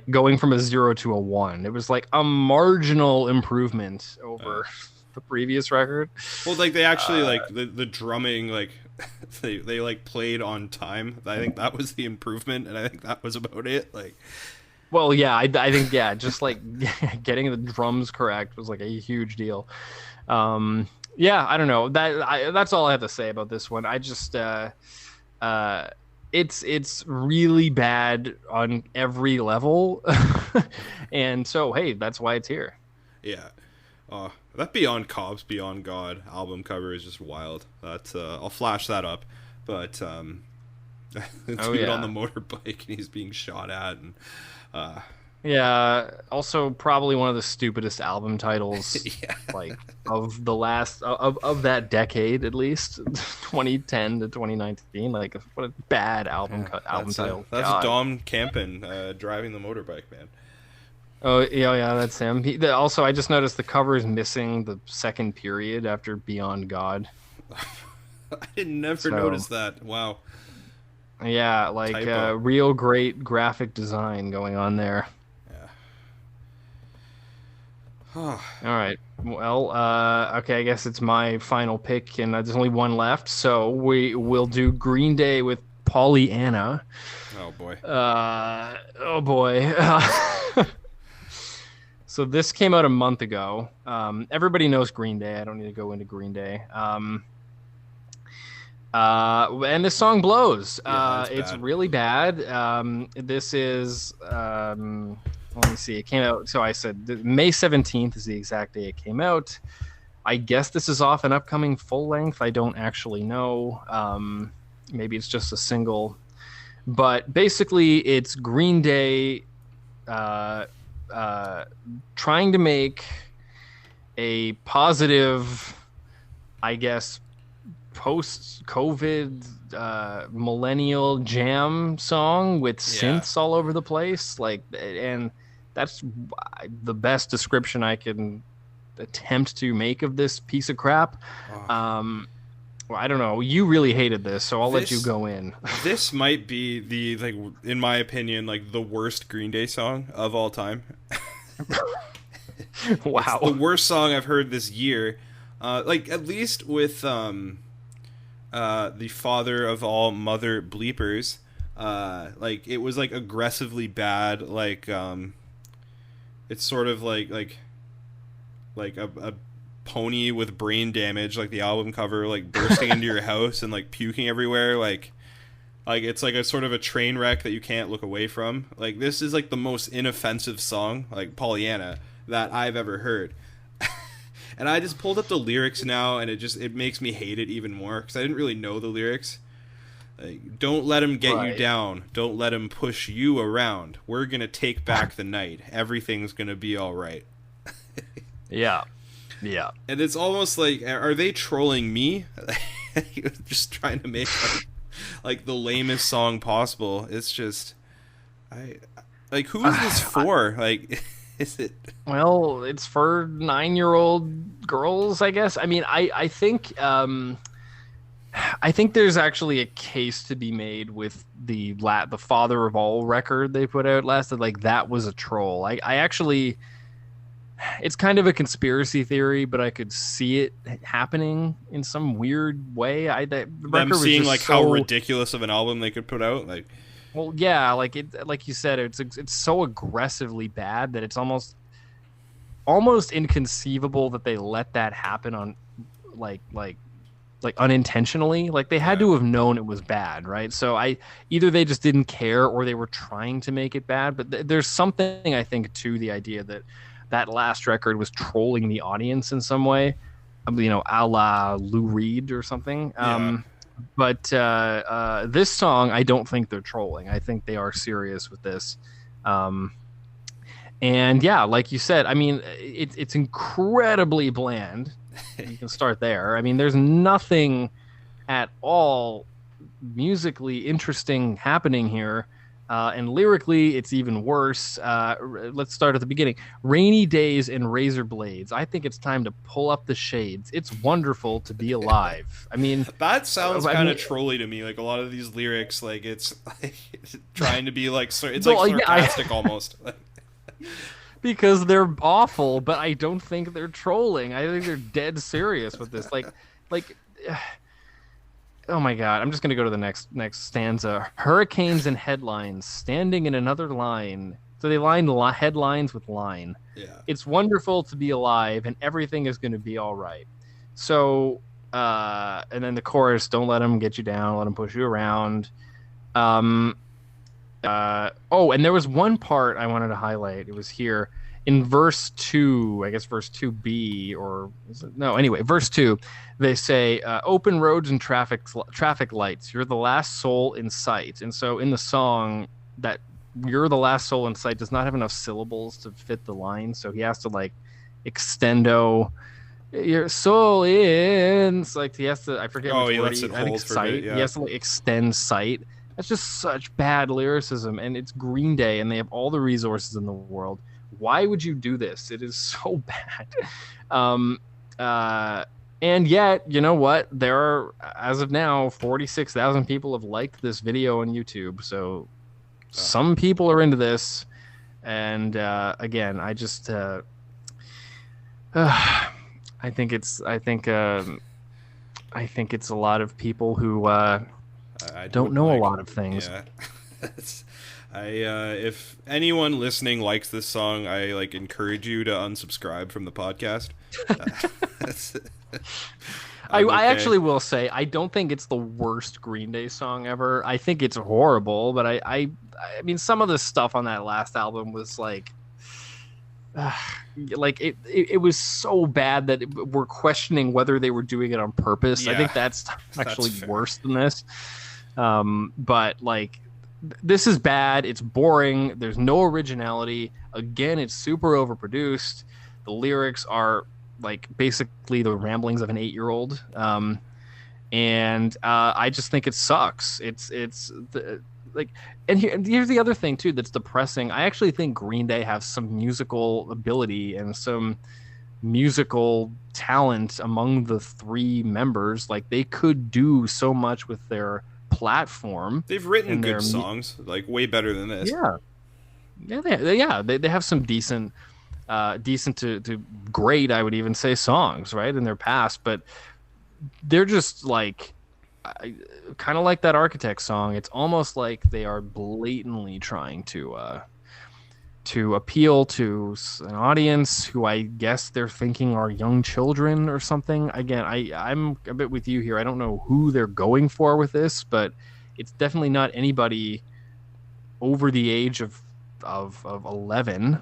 going from a 0 to a 1. It was like a marginal improvement over the previous record. Well, like they actually like the drumming, like they like played on time. I think that was the improvement, and I think that was about it. Like. Well, yeah, I think, just like getting the drums correct was like a huge deal. Yeah, I don't know. That's all I have to say about this one. I just, it's really bad on every level, and so hey, that's why it's here. Yeah, that Beyond Cops, Beyond God album cover is just wild. That's I'll flash that up, but dude on the motorbike and he's being shot at and. Yeah, also probably one of the stupidest album titles like of the last of that decade, at least 2010 to 2019. Like what a bad album title. That's Dom Campen driving the motorbike, man. Oh yeah, that's him. Also, I just noticed the cover is missing the second period after Beyond God. I didn't never notice that. Wow. Yeah, like real great graphic design going on there. Yeah. All right. Well, okay, I guess it's my final pick, and there's only one left. So we will do Green Day with Pollyanna. Oh, boy. Oh, boy. So this came out a month ago. Everybody knows Green Day. I don't need to go into Green Day. And this song blows. It's really bad. This is, let me see. It came out. So I said May 17th is the exact day it came out. I guess this is off an upcoming full length. I don't actually know. Maybe it's just a single. But basically, it's Green Day trying to make a positive, I guess, post-COVID millennial jam song with synths all over the place, and that's the best description I can attempt to make of this piece of crap. Well, I don't know. You really hated this, so I'll let you go in. This might be in my opinion, the worst Green Day song of all time. Wow. It's the worst song I've heard this year. At least with the father of all mother bleepers, it was aggressively bad. It's sort of like a pony with brain damage, like the album cover, bursting into your house and puking everywhere. It's a sort of a train wreck that you can't look away from. This is the most inoffensive song, Pollyanna, that I've ever heard. And I just pulled up the lyrics now, and it makes me hate it even more, because I didn't really know the lyrics. Don't let him get you down. Don't let him push you around. We're going to take back the night. Everything's going to be all right. Yeah. And it's almost are they trolling me? Just trying to make the lamest song possible. It's just, who is this for? Is it? Well, it's for 9-year-old girls, I guess. I mean, I think there's actually a case to be made with the Father of All record they put out last. That was a troll. I actually, it's kind of a conspiracy theory, but I could see it happening in some weird way. Them seeing how ridiculous of an album they could put out, Well, yeah, like you said, it's so aggressively bad that it's almost inconceivable that they let that happen on unintentionally. They had to have known it was bad, right? So either they just didn't care or they were trying to make it bad. But there's something, I think, to the idea that last record was trolling the audience in some way, a la Lou Reed or something. But this song, I don't think they're trolling. I think they are serious with this. And yeah, like you said, I mean, it's incredibly bland. You can start there. I mean, there's nothing at all musically interesting happening here. And lyrically, it's even worse. Let's start at the beginning. Rainy days and razor blades. I think it's time to pull up the shades. It's wonderful to be alive. I mean, that sounds kind of trolly to me. A lot of these lyrics, it's trying to be it's sarcastic almost. Because they're awful, but I don't think they're trolling. I think they're dead serious with this. Oh my God! I'm just gonna go to the next stanza. Hurricanes and headlines, standing in another line. So they lined headlines with line. Yeah. It's wonderful to be alive, and everything is gonna be all right. So, and then the chorus: don't let them get you down, let them push you around. And there was one part I wanted to highlight. It was here in verse 2, I guess verse 2b, or is it? No, anyway, verse 2, they say, open roads and traffic lights, you're the last soul in sight. And so in the song, that you're the last soul in sight does not have enough syllables to fit the line, so he has to extendo your soul in. It's he has to, I forget which word I think sight. Yeah. He has to extend sight. That's just such bad lyricism, and it's Green Day, and they have all the resources in the world. Why would you do this? It is so bad. And yet, you know what? There are, as of now, 46,000 people have liked this video on YouTube. So some people are into this. And again, I just I think it's a lot of people who don't know a lot of things. Yeah. If anyone listening likes this song, I encourage you to unsubscribe from the podcast. I actually will say I don't think it's the worst Green Day song ever. I think it's horrible, but I mean, some of the stuff on that last album was it was so bad that we're questioning whether they were doing it on purpose. Yeah, I think that's actually worse than this. But this is bad. It's boring. There's no originality. Again, it's super overproduced. The lyrics are like basically the ramblings of an 8-year-old. And I just think it sucks. Like, and here's the other thing too that's depressing. I actually think Green Day have some musical ability and some musical talent among the 3 members. Like, they could do so much with their platform. They've written and good songs, like way better than this. Yeah, they have some decent to great, I would even say, songs right in their past, but they're just like kind of like that Architect song. It's almost like they are blatantly trying to appeal to an audience who I guess they're thinking are young children or something. Again, I'm a bit with you here. I don't know who they're going for with this, but it's definitely not anybody over the age of 11.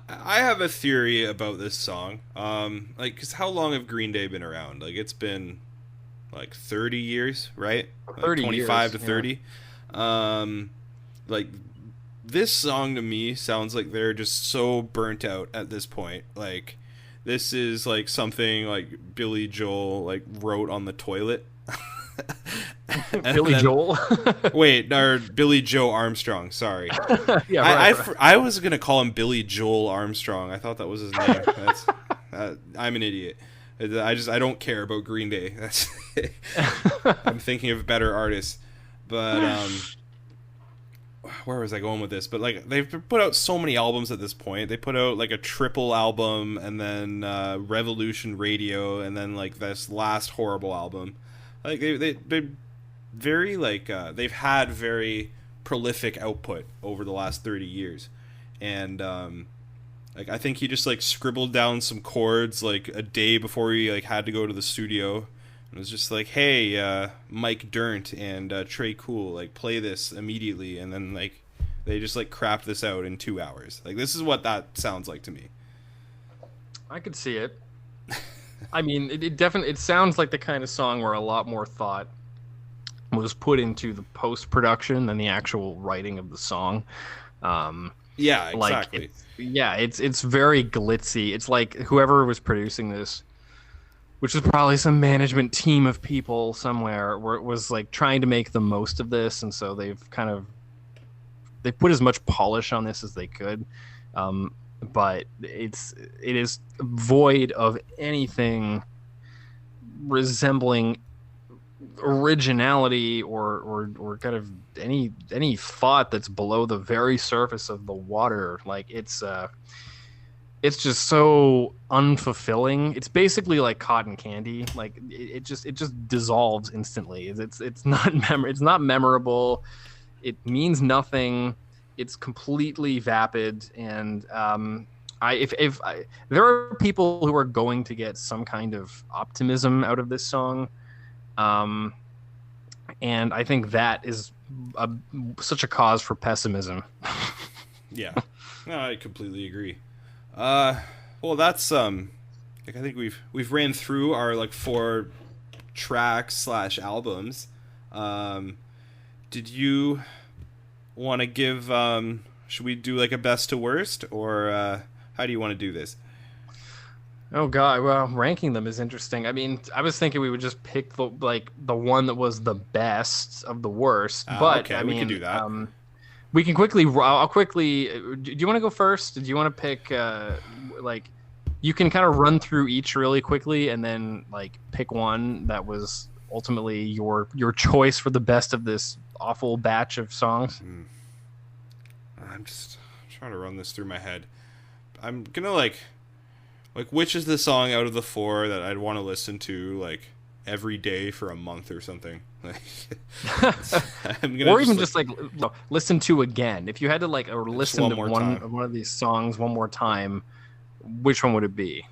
I have a theory about this song. Like, cause how long have Green Day been around? Like, it's been like 30 years, right? Like 25 years, to 30. Like, this song to me sounds like they're just so burnt out at this point. Like, this is like something like Billy Joel like wrote on the toilet. Billy Joel. Wait, or Billy Joe Armstrong. Sorry. Yeah, I was gonna call him Billy Joel Armstrong. I thought that was his name. I'm an idiot. I don't care about Green Day. I'm thinking of better artists. But where was I going with this? But like, they've put out so many albums at this point. They put out like a triple album, and then Revolution Radio, and then like this last horrible album. Like they very like they've had very prolific output over the last 30 years, and like, I think he just like scribbled down some chords like a day before he like had to go to the studio. It was just like, hey, Mike Dirnt and Trey Cool, like, play this immediately, and then like they just like crapped this out in 2 hours. Like, this is what that sounds like to me. I could see it. I mean, it definitely, it sounds like the kind of song where a lot more thought was put into the post production than the actual writing of the song. Yeah, exactly. It's very glitzy. It's like whoever was producing this, which is probably some management team of people somewhere, was like trying to make the most of this, and so they put as much polish on this as they could. But it is void of anything resembling originality or kind of any thought that's below the very surface of the water. Like, it's just so unfulfilling. It's basically like cotton candy. Like, it just dissolves instantly. It's not memorable. It means nothing. It's completely vapid, and if there are people who are going to get some kind of optimism out of this song, and I think that is such a cause for pessimism. Yeah, no, I completely agree. Well, that's like, I think we've ran through our like 4 tracks / albums. Did you want to give should we do like a best to worst, or how do you want to do this? Oh god, well, ranking them is interesting. I mean, I was thinking we would just pick the one that was the best of the worst, but okay, I mean, we can do that. We can quickly. I'll quickly. Do you want to go first? Do you want to pick like? You can kind of run through each really quickly, and then like pick one that was ultimately your choice for the best of this awful batch of songs. I'm just trying to run this through my head. I'm gonna like which is the song out of the 4 that I'd want to listen to like every day for a month or something. I'm gonna or even just like listen to again. If you had to like listen to one of these songs one more time, which one would it be?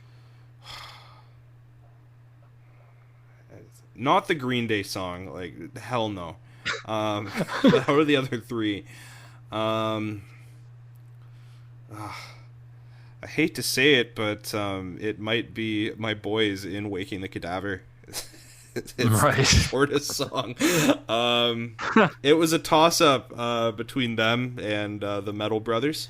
Not the Green Day song. Like, hell no. What are the other 3? I hate to say it, but it might be my boys in Waking the Cadaver. It's Right. the shortest song. It was a toss-up between them and the Metal Brothers.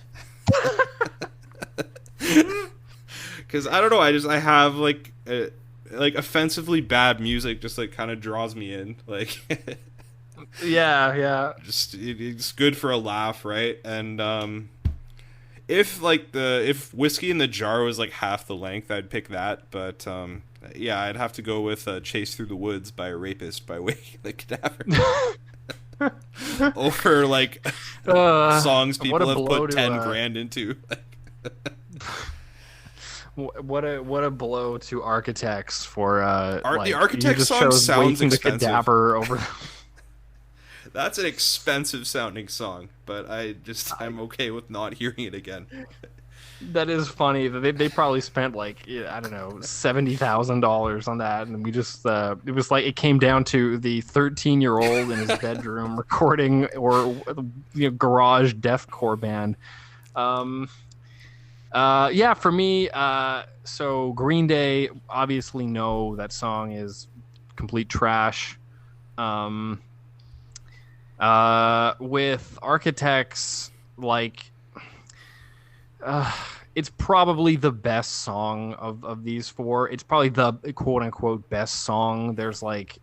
Because I don't know, I have like offensively bad music just like kind of draws me in. Like, Yeah. just it's good for a laugh, right? And if Whiskey in the Jar was like half the length, I'd pick that. But yeah, I'd have to go with Chase Through the Woods by a Rapist by Waking the Cadaver. Over like songs people have put 10 grand into. What a blow to Architects for the Architects song sounds Waking expensive. the Cadaver over. That's an expensive sounding song, but I'm okay with not hearing it again. That is funny. They probably spent like, I don't know, $70,000 on that, and we just it was like it came down to the 13-year-old in his bedroom recording or garage deathcore band. Yeah, for me, so Green Day, obviously no, that song is complete trash. With Architects, like, it's probably the best song of these four. It's probably the quote unquote best song. There's like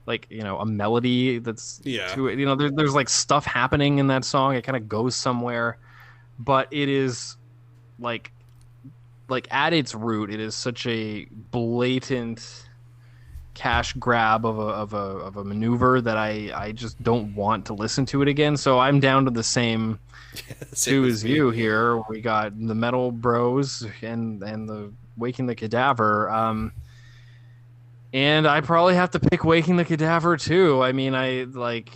a melody that's to it. There's like stuff happening in that song. It kind of goes somewhere, but it is like at its root, it is such a blatant cash grab of a maneuver that I just don't want to listen to it again. So I'm down to the same two as you here. We got the Metal Bros and the Waking the Cadaver. And I probably have to pick Waking the Cadaver too. I mean, I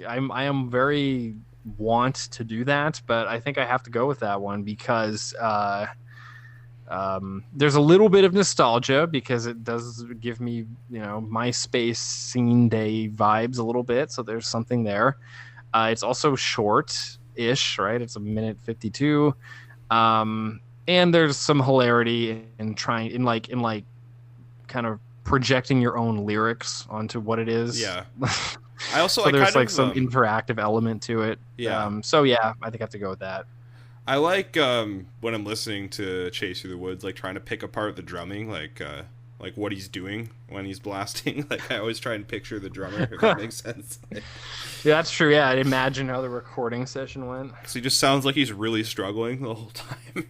am very want to do that, but I think I have to go with that one because there's a little bit of nostalgia because it does give me, MySpace scene day vibes a little bit. So there's something there. It's also short-ish, right? It's 1:52. And there's some hilarity in kind of projecting your own lyrics onto what it is. Yeah. I also so there's some interactive element to it. Yeah. So yeah, I think I have to go with that. I like when I'm listening to Chase Through the Woods, like trying to pick apart the drumming, like what he's doing when he's blasting. Like I always try and picture the drummer, if that makes sense. Yeah, that's true. Yeah, I'd imagine how the recording session went. So he just sounds like he's really struggling the whole time.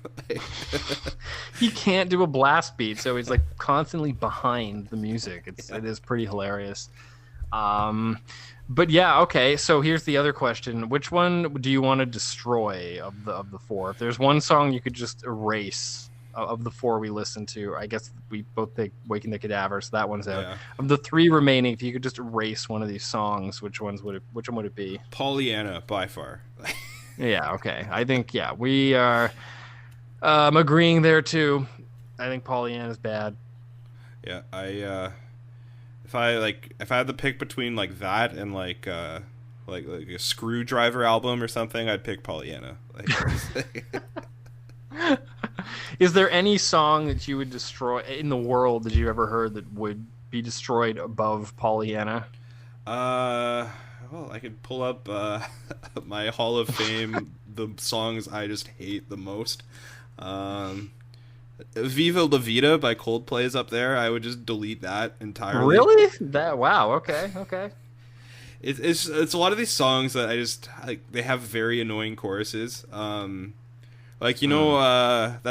He can't do a blast beat, so he's like constantly behind the music. It is pretty hilarious. But yeah, okay. So here's the other question: which one do you want to destroy of the four? If there's one song you could just erase of the four we listened to, I guess we both pick Waking the Cadaver, so that one's out. Yeah. Of the three remaining, if you could just erase one of these songs, which one would it be? Pollyanna, by far. Yeah. Okay. I think we are agreeing there too. I think Pollyanna is bad. Yeah. If I had to pick between like that and like a Screwdriver album or something, I'd pick Pollyanna. Is there any song that you would destroy in the world that you ever heard that would be destroyed above Pollyanna? Well, I could pull up my Hall of Fame, the songs I just hate the most. Viva La Vida by Coldplay is up there. I would just delete that entirely. Really? Wow. Okay. It's a lot of these songs that I just they have very annoying choruses. That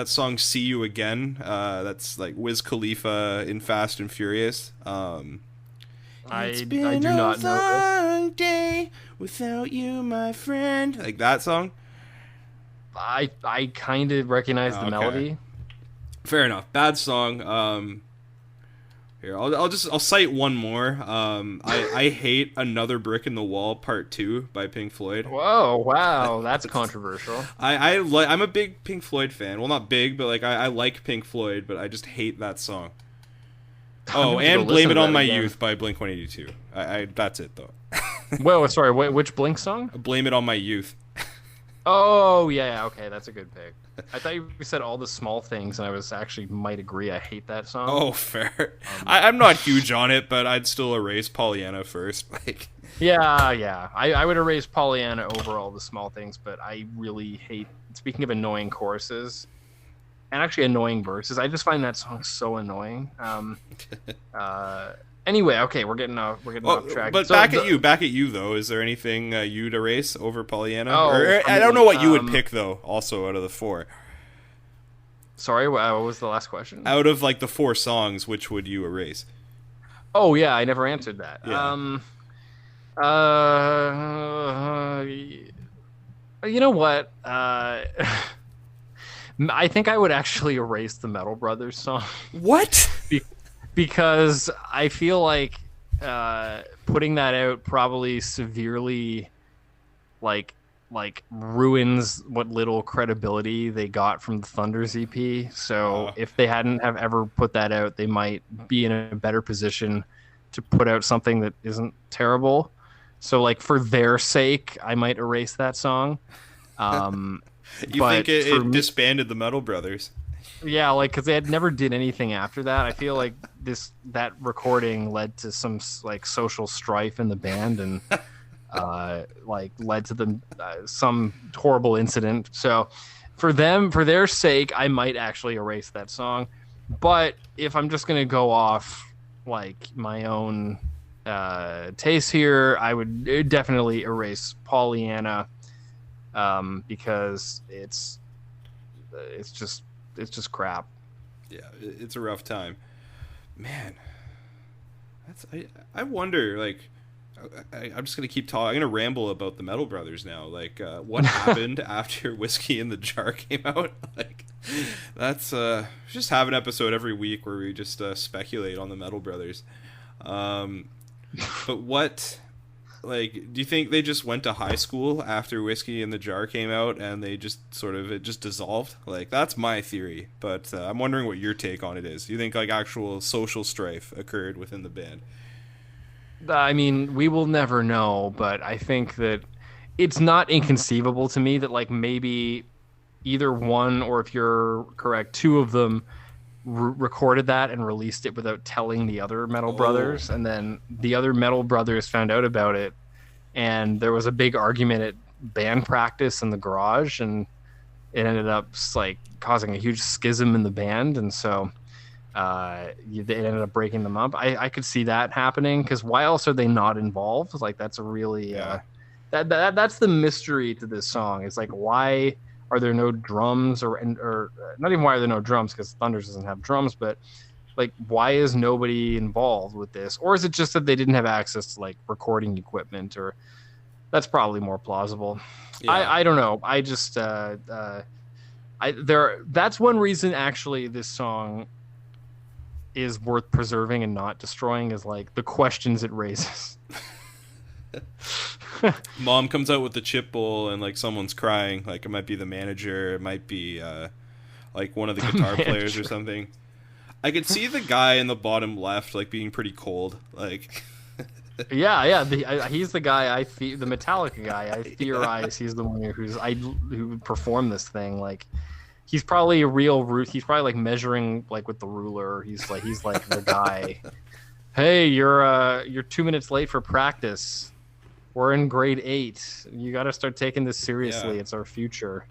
song "See You Again." That's like Wiz Khalifa in Fast and Furious. I do not know long day without you, my friend. Like that song. I kind of recognize the melody. Fair enough. Bad song. Here, I'll cite one more. I hate Another Brick in the Wall Part 2 by Pink Floyd. Whoa, wow, that's controversial. I'm a big Pink Floyd fan. Well, not big, but like I like Pink Floyd, but I just hate that song. Oh, and Blame It on My Youth by Blink-182. That's it though. Whoa, sorry, which Blink song? Blame It on My Youth. Oh, yeah, okay, that's a good pick. I thought you said All the Small Things, and I was actually might agree. I hate that song. Oh, fair. I'm not huge on it, but I'd still erase Pollyanna first. Like, Yeah. I would erase Pollyanna over All the Small Things, but I really hate. Speaking of annoying choruses, and actually annoying verses, I just find that song so annoying. Anyway, okay, we're getting off track. But so back at you though. Is there anything you'd erase over Pollyanna? I don't mean, know what you would pick though. Also, out of the 4. Sorry, what was the last question? Out of like the 4 songs, which would you erase? Oh yeah, I never answered that. Yeah. You know what? I think I would actually erase the Metal Brothers song. What? Because I feel like putting that out probably severely like ruins what little credibility they got from the Thunders EP. So if they hadn't have ever put that out, they might be in a better position to put out something that isn't terrible. So like for their sake, I might erase that song. You think it disbanded the Metal Brothers? Yeah, like because they had never did anything after that. I feel like that recording led to some like social strife in the band and like led to them some horrible incident. So for their sake, I might actually erase that song. But if I'm just gonna go off like my own taste here, I would definitely erase Pollyanna because it's just crap. Yeah, it's a rough time, man. I wonder, like, I'm just gonna keep talking. I'm gonna ramble about the Metal Brothers now. Like, what happened after Whiskey in the Jar came out? Like, that's just have an episode every week where we just speculate on the Metal Brothers. But what? Like, do you think they just went to high school after Whiskey in the Jar came out and they just it just dissolved? Like, that's my theory, but I'm wondering what your take on it is. Do you think like actual social strife occurred within the band? I mean, we will never know, but I think that it's not inconceivable to me that like maybe either one, or if you're correct, 2 of them recorded that and released it without telling the other Metal Brothers, and then the other Metal Brothers found out about it, and there was a big argument at band practice in the garage, and it ended up like causing a huge schism in the band, and so it ended up breaking them up. I could see that happening, because why else are they not involved? Like that's a really that's the mystery to this song. It's like, why are there no drums, or not even why are there no drums, because Thunders doesn't have drums, but like why is nobody involved with this? Or is it just that they didn't have access to like recording equipment? Or that's probably more plausible. Yeah. I don't know. I just that's one reason actually this song is worth preserving and not destroying, is like the questions it raises. Mom comes out with the chip bowl and like someone's crying. Like it might be the manager, it might be like one of the guitar players or something. I could see the guy in the bottom left like being pretty cold. Like yeah. He's the guy the Metallica guy. I theorize he's the one who performed this thing. Like he's probably a real root. He's probably like measuring like with the ruler. He's like the guy. Hey, you're 2 minutes late for practice. We're in grade 8. You got to start taking this seriously. Yeah. It's our future.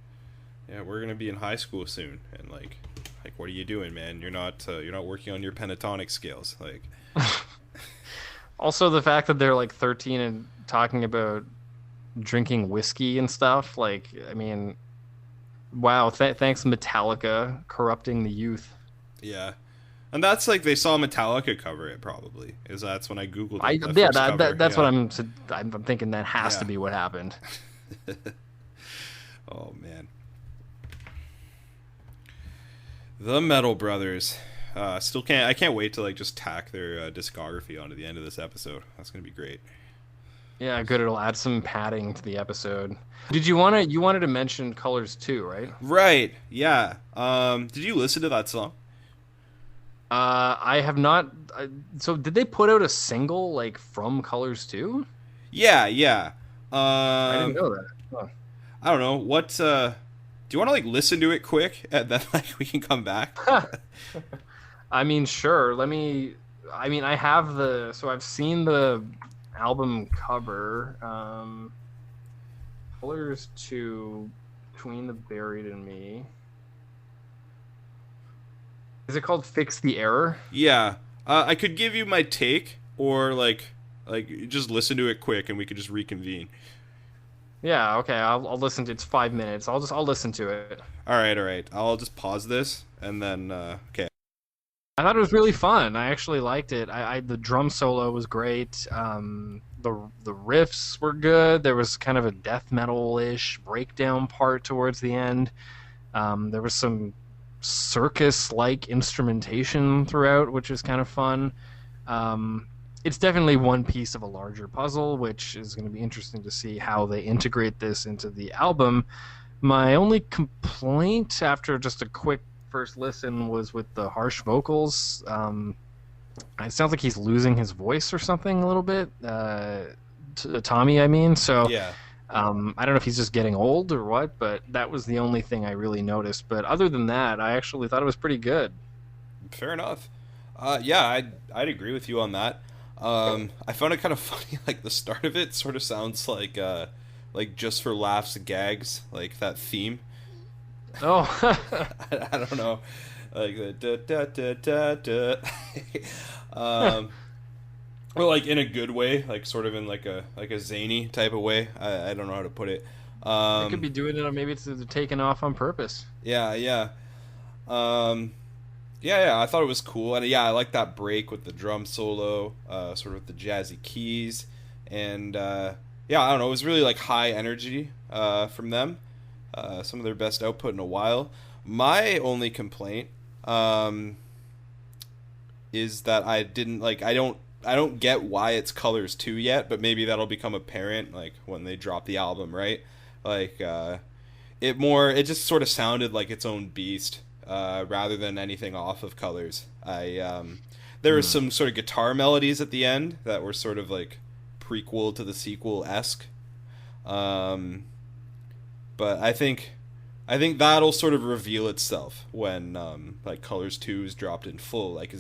Yeah, we're gonna be in high school soon, and like, what are you doing, man? You're not working on your pentatonic scales. Like, also the fact that they're like 13 and talking about drinking whiskey and stuff. Like, I mean, wow. Thanks Metallica corrupting the youth. Yeah. And that's like they saw Metallica cover it, probably. That's when I googled it. That's what I'm thinking. That has to be what happened. Oh man, the Metal Brothers. I can't wait to like just tack their discography onto the end of this episode. That's gonna be great. Yeah, good. It'll add some padding to the episode. You wanted to mention Colors too, right? Right. Yeah. Did you listen to that song? I have not. So did they put out a single like from Colors too? Yeah. I didn't know that. Huh. I don't know what. Do you want to like listen to it quick and then like we can come back? I mean, sure. I have so I've seen the album cover. Colors to Between the Buried and Me. Is it called Fix the Error? Yeah. I could give you my take, or like just listen to it quick and we could just reconvene. Yeah, okay. I'll listen to It's 5 minutes. I'll listen to it. All right. I'll just pause this and then okay. I thought it was really fun. I actually liked it. The drum solo was great. The riffs were good. There was kind of a death metal-ish breakdown part towards the end. There was some circus-like instrumentation throughout, which is kind of fun. It's definitely one piece of a larger puzzle, which is going to be interesting to see how they integrate this into the album. My only complaint after just a quick first listen was with the harsh vocals. It sounds like he's losing his voice or something a little bit. Tommy, I mean. So Yeah. I don't know if he's just getting old or what, but that was the only thing I really noticed. But other than that, I actually thought it was pretty good. Fair enough. Yeah, I'd agree with you on that. I found it kind of funny. Like the start of it sort of sounds like Just for Laughs and Gags, like that theme. Oh, I don't know, like the da da da da da. Well, like in a good way, like sort of in like a zany type of way. I don't know how to put it. they could be doing it, or maybe it's taken off on purpose. Yeah. Yeah. I thought it was cool, and yeah, I like that break with the drum solo, sort of with the jazzy keys, and yeah, I don't know. It was really like high energy from them. Some of their best output in a while. My only complaint is that I didn't like. I don't get why it's Colors 2 yet, but maybe that'll become apparent like when they drop the album, right? Like it just sort of sounded like its own beast rather than anything off of Colors. There were some sort of guitar melodies at the end that were sort of like prequel to the sequel-esque. But I think that'll sort of reveal itself when like Colors 2 is dropped in full. Like,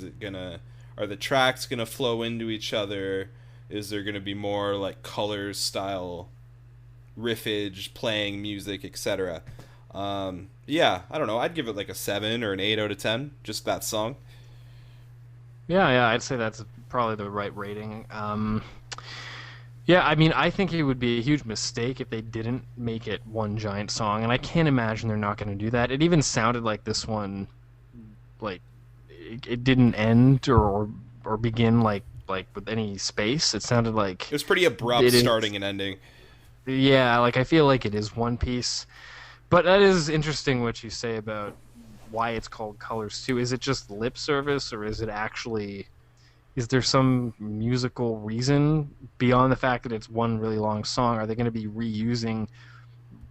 are the tracks gonna flow into each other? Is there gonna be more like Colors style riffage, playing music, etc.? Yeah, I don't know. I'd give it like a 7 or an 8 out of 10. Just that song. Yeah, I'd say that's probably the right rating. Yeah, I mean, I think it would be a huge mistake if they didn't make it one giant song, and I can't imagine they're not going to do that. It even sounded like this one, like, it didn't end or begin like with any space. It sounded like It was pretty abrupt starting and ending. Yeah, like I feel like it is one piece. But that is interesting what you say about why it's called Colors 2. Is it just lip service, or is there some musical reason beyond the fact that it's one really long song? Are they going to be reusing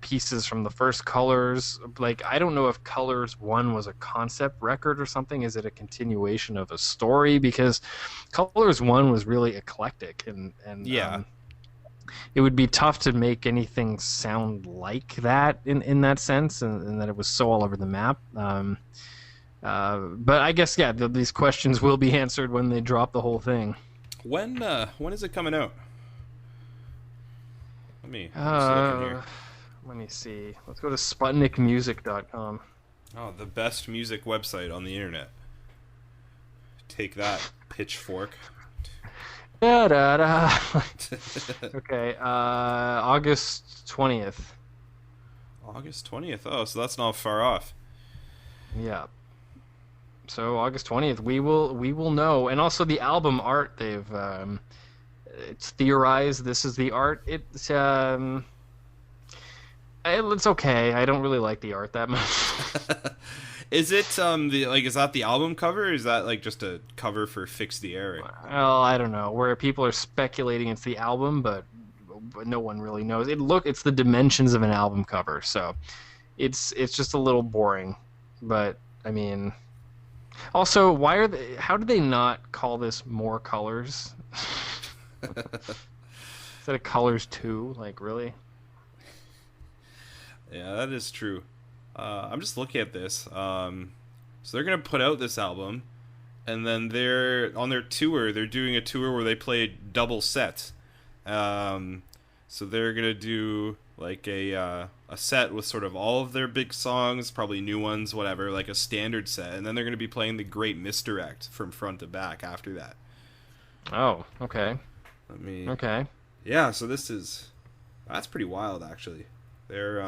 pieces from the first Colors? Like, I don't know if Colors 1 was a concept record or something. Is it a continuation of a story? Because Colors 1 was really eclectic, and Yeah. it would be tough to make anything sound like that in that sense, and that it was so all over the map. But I guess, yeah, these questions will be answered when they drop the whole thing. When is it coming out? Let me just look in here. Let me see. Let's go to SputnikMusic.com. Oh, the best music website on the internet. Take that, Pitchfork. Da da da. Okay, August 20th. August 20th. Oh, so that's not far off. Yeah. So August 20th, we will know. And also the album art, they've it's theorized this is the art. It's okay. I don't really like the art that much. Is it is that the album cover, or is that like just a cover for Fix the Error? Well, I don't know. Where people are speculating it's the album, but no one really knows. It's the dimensions of an album cover, so it's just a little boring. But I mean, also, how did they not call this More Colors? Instead of Colors 2, like, really? Yeah, that is true. I'm just looking at this. So they're gonna put out this album, and then they're on their tour. They're doing a tour where they play double sets. So they're gonna do like a set with sort of all of their big songs, probably new ones, whatever, like a standard set, and then they're gonna be playing the Great Misdirect from front to back after that. Oh, okay. Okay. Yeah. So that's pretty wild, actually. They're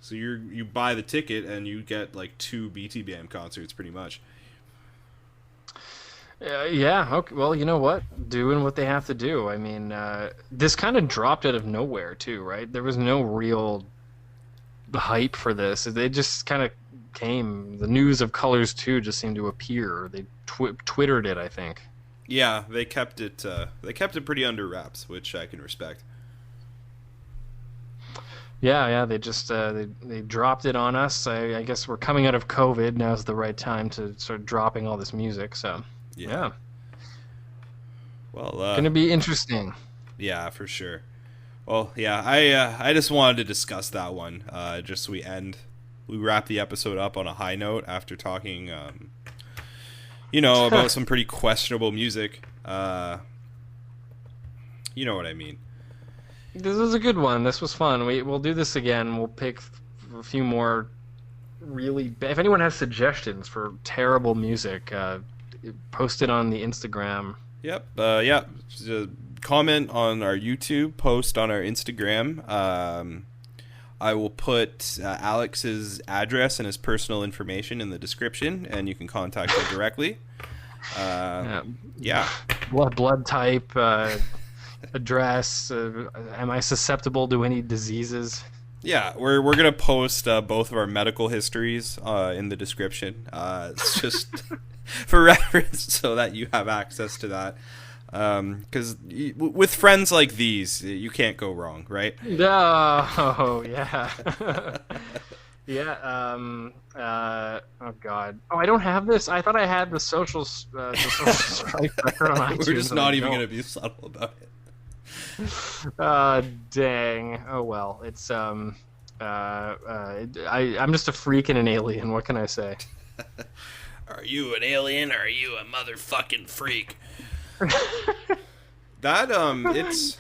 so you buy the ticket and you get like 2 BTBAM concerts, pretty much. Yeah. Okay. Well, you know what? Doing what they have to do. I mean, this kind of dropped out of nowhere too, right? There was no real hype for this. They just kind of came. The news of Colors 2 just seemed to appear. They twittered it, I think. Yeah, they kept it. They kept it pretty under wraps, which I can respect. Yeah. They just they dropped it on us. I guess we're coming out of COVID. Now's the right time to start dropping all this music. So yeah. Well, gonna be interesting. Yeah, for sure. Well, yeah, I just wanted to discuss that one. Just so we wrap the episode up on a high note after talking, about some pretty questionable music. You know what I mean. This was a good one. This was fun. We'll do this again. We'll pick a few more really. If anyone has suggestions for terrible music, post it on the Instagram. Yep. Yeah. Comment on our YouTube. Post on our Instagram. I will put Alex's address and his personal information in the description, and you can contact him directly. Yeah. Blood type. Address. Am I susceptible to any diseases? Yeah, we're gonna post both of our medical histories in the description. It's just for reference, so that you have access to that. Because with friends like these, you can't go wrong, right? Oh yeah. Yeah. Oh God. Oh, I don't have this. I thought I had the social strike record on iTunes. We're just not even gonna be subtle about it. Dang. Oh well. It's I'm just a freak and an alien. What can I say? Are you an alien or are you a motherfucking freak? That it's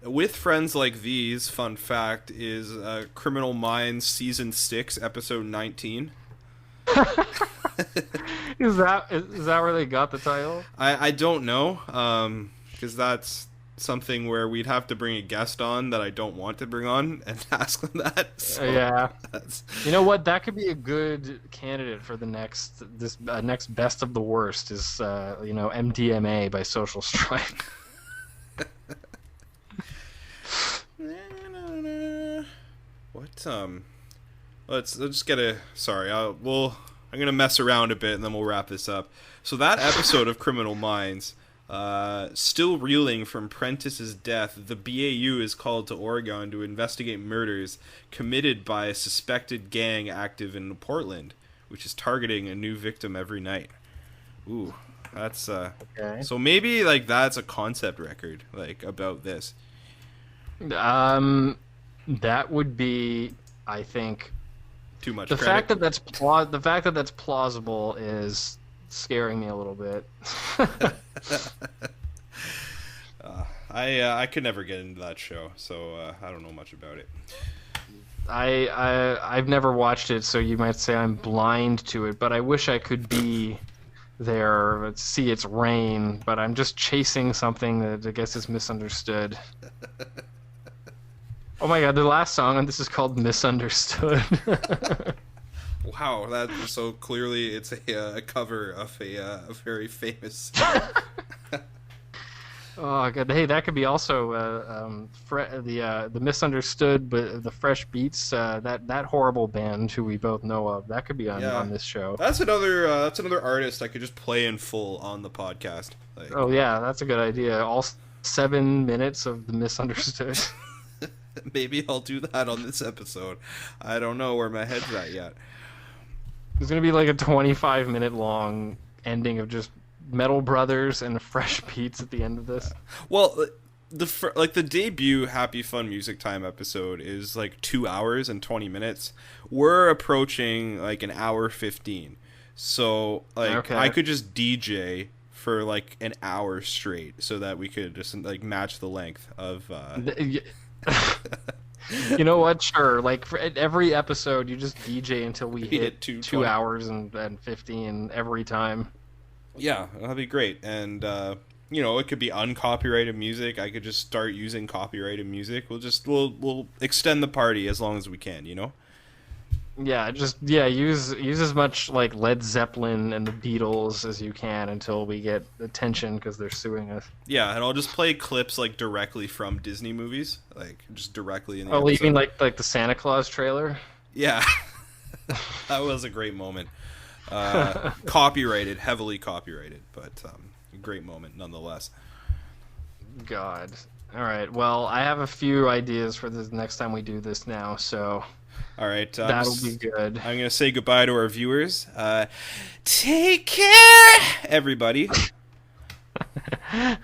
with friends like these. Fun fact is Criminal Minds season 6 episode 19. Is that where they got the title? I don't know, because that's something where we'd have to bring a guest on that I don't want to bring on and ask them that. So yeah. You know what? That could be a good candidate for the next best of the worst is MDMA by Social Strike. What let's just get a sorry. I'm gonna mess around a bit and then we'll wrap this up. So that episode of Criminal Minds. Still reeling from Prentice's death, the BAU is called to Oregon to investigate murders committed by a suspected gang active in Portland, which is targeting a new victim every night. Ooh, that's okay. So maybe like that's a concept record like about this. That would be, I think, too much. The credit. the fact that that's plausible is scaring me a little bit. I could never get into that show, so I don't know much about it. I've never watched it, so you might say I'm blind to it, but I wish I could be there, see its reign, but I'm just chasing something that I guess is misunderstood. Oh my god, the last song on this is called Misunderstood. Wow, that so clearly it's a cover of a very famous. Oh god, hey, that could be also the Misunderstood, but the Fresh Beats, that horrible band who we both know of. That could be on this show. That's another artist I could just play in full on the podcast. Like, oh yeah, that's a good idea. All 7 minutes of the Misunderstood. Maybe I'll do that on this episode. I don't know where my head's at yet. There's gonna be like a 25-minute long ending of just Metal Brothers and Fresh Beats at the end of this. Well, the debut Happy Fun Music Time episode is like 2 hours and 20 minutes. We're approaching like an hour 15. So like Okay. I could just DJ for like an hour straight so that we could just like match the length of You know what? Sure. Like for every episode, you just DJ until we hit 2 2:20. hours and 15 every time. Yeah, that'd be great. And you know, it could be uncopyrighted music. I could just start using copyrighted music. We'll extend the party as long as we can, you know? Yeah, use as much like Led Zeppelin and the Beatles as you can until we get attention because they're suing us. Yeah, and I'll just play clips like directly from Disney movies, like just directly in the Oh, you episode. mean like the Santa Claus trailer? Yeah. That was a great moment. Copyrighted, heavily copyrighted, but a great moment nonetheless. God. All right. Well, I have a few ideas for the next time we do this now, so All right, that'll be good. I'm gonna say goodbye to our viewers. Take care, everybody.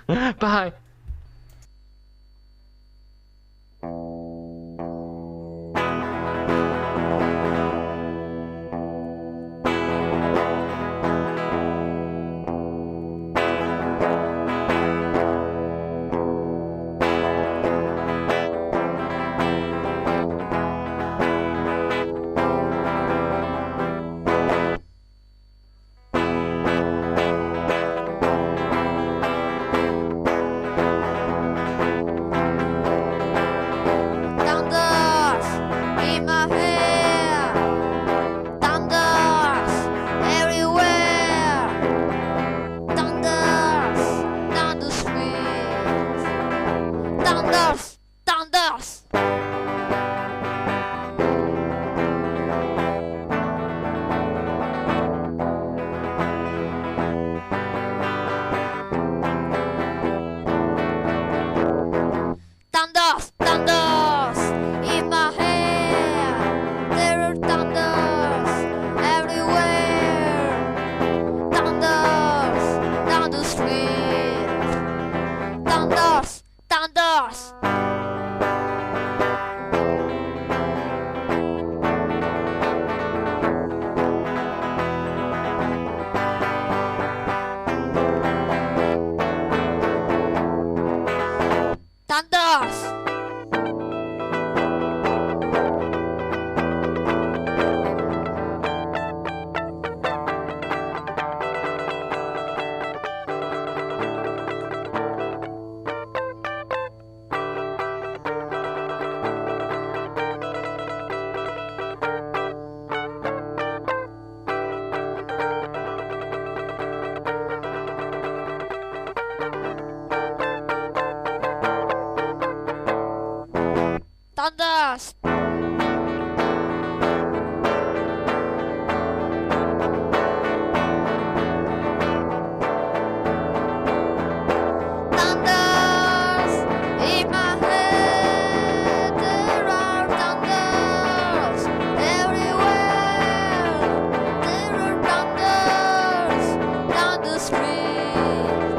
Bye. Thunders in my hair, thunders everywhere, thunders down the street, thunders, thunders. Thunders, thunders in my hair. There are thunders everywhere. Thunders down the street. Thunders, thunders. Thunders. Thunders. Thunders in my head. There are thunders everywhere. There are thunders down the street.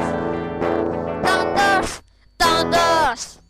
Thunders, thunders.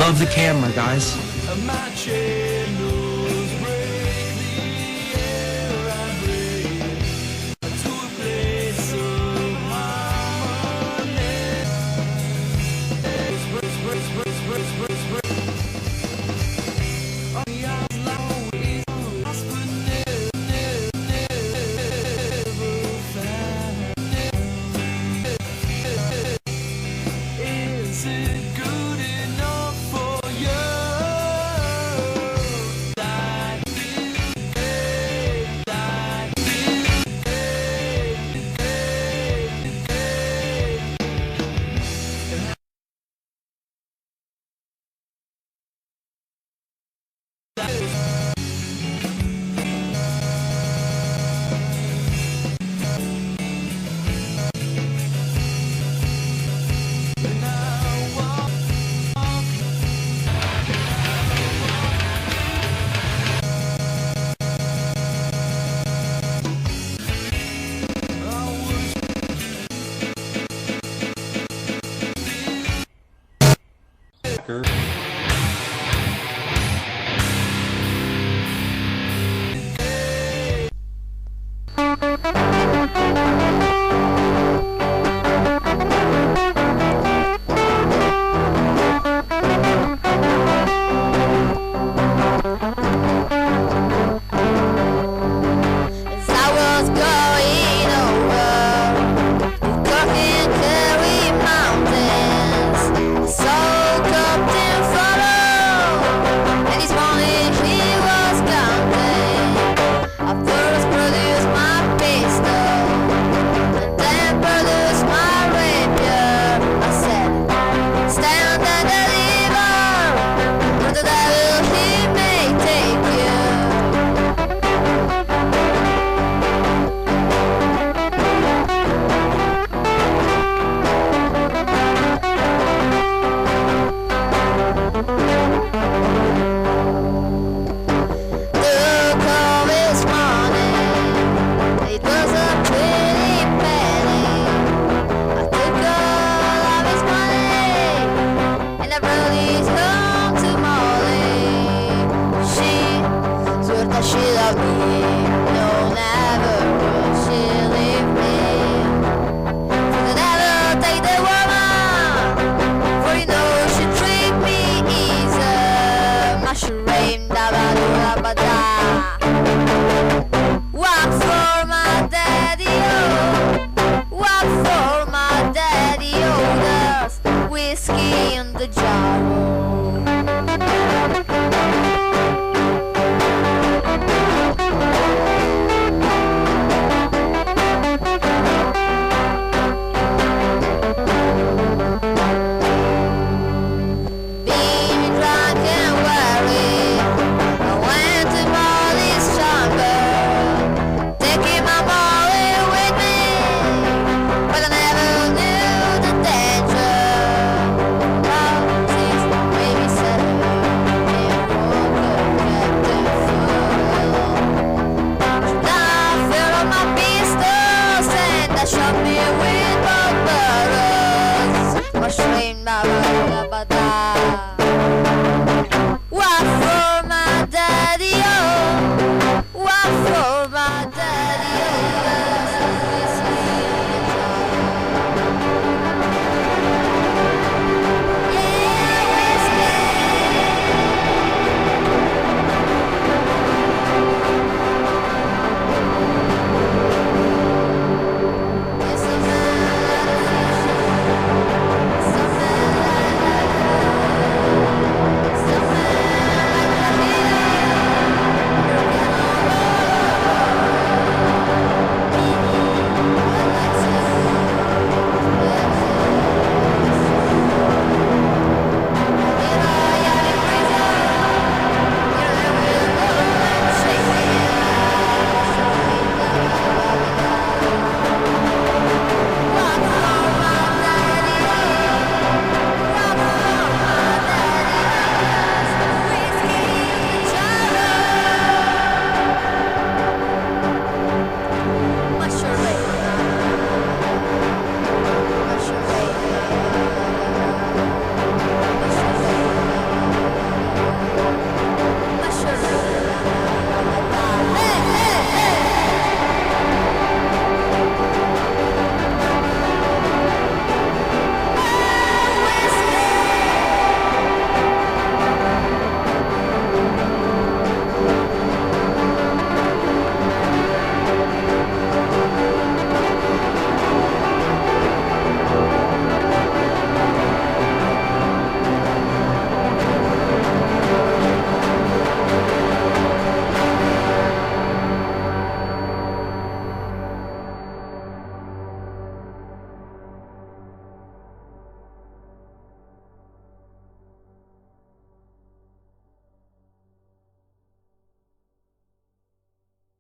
above the camera, guys. As I was going over the Cook Carry Mountains, so Captain Follow, and this morning he was counting. I first produced my pistol, and then produced my rapier. I said, stand and deliver, for the devil he may take you. Took all his money, it was a pretty penny. I took all of his money, and I brought it home to Molly. She swore that she loved me, no, never would she leave me. For the devil take the woman, for you know she tricked me easy. Mushroom, da-ba-da-ba-da. Walk for my daddy, oh, walk for my daddy, oh, there's whiskey in the jar, oh. Being drunk and weary, I went to Molly's chamber, taking my Molly with me, but I never knew the danger. Oh, since babysitter, Captain Fool. I filled up my pistols and I shot me with both barrels. Mushroom, ba-ba-da-ba-da. What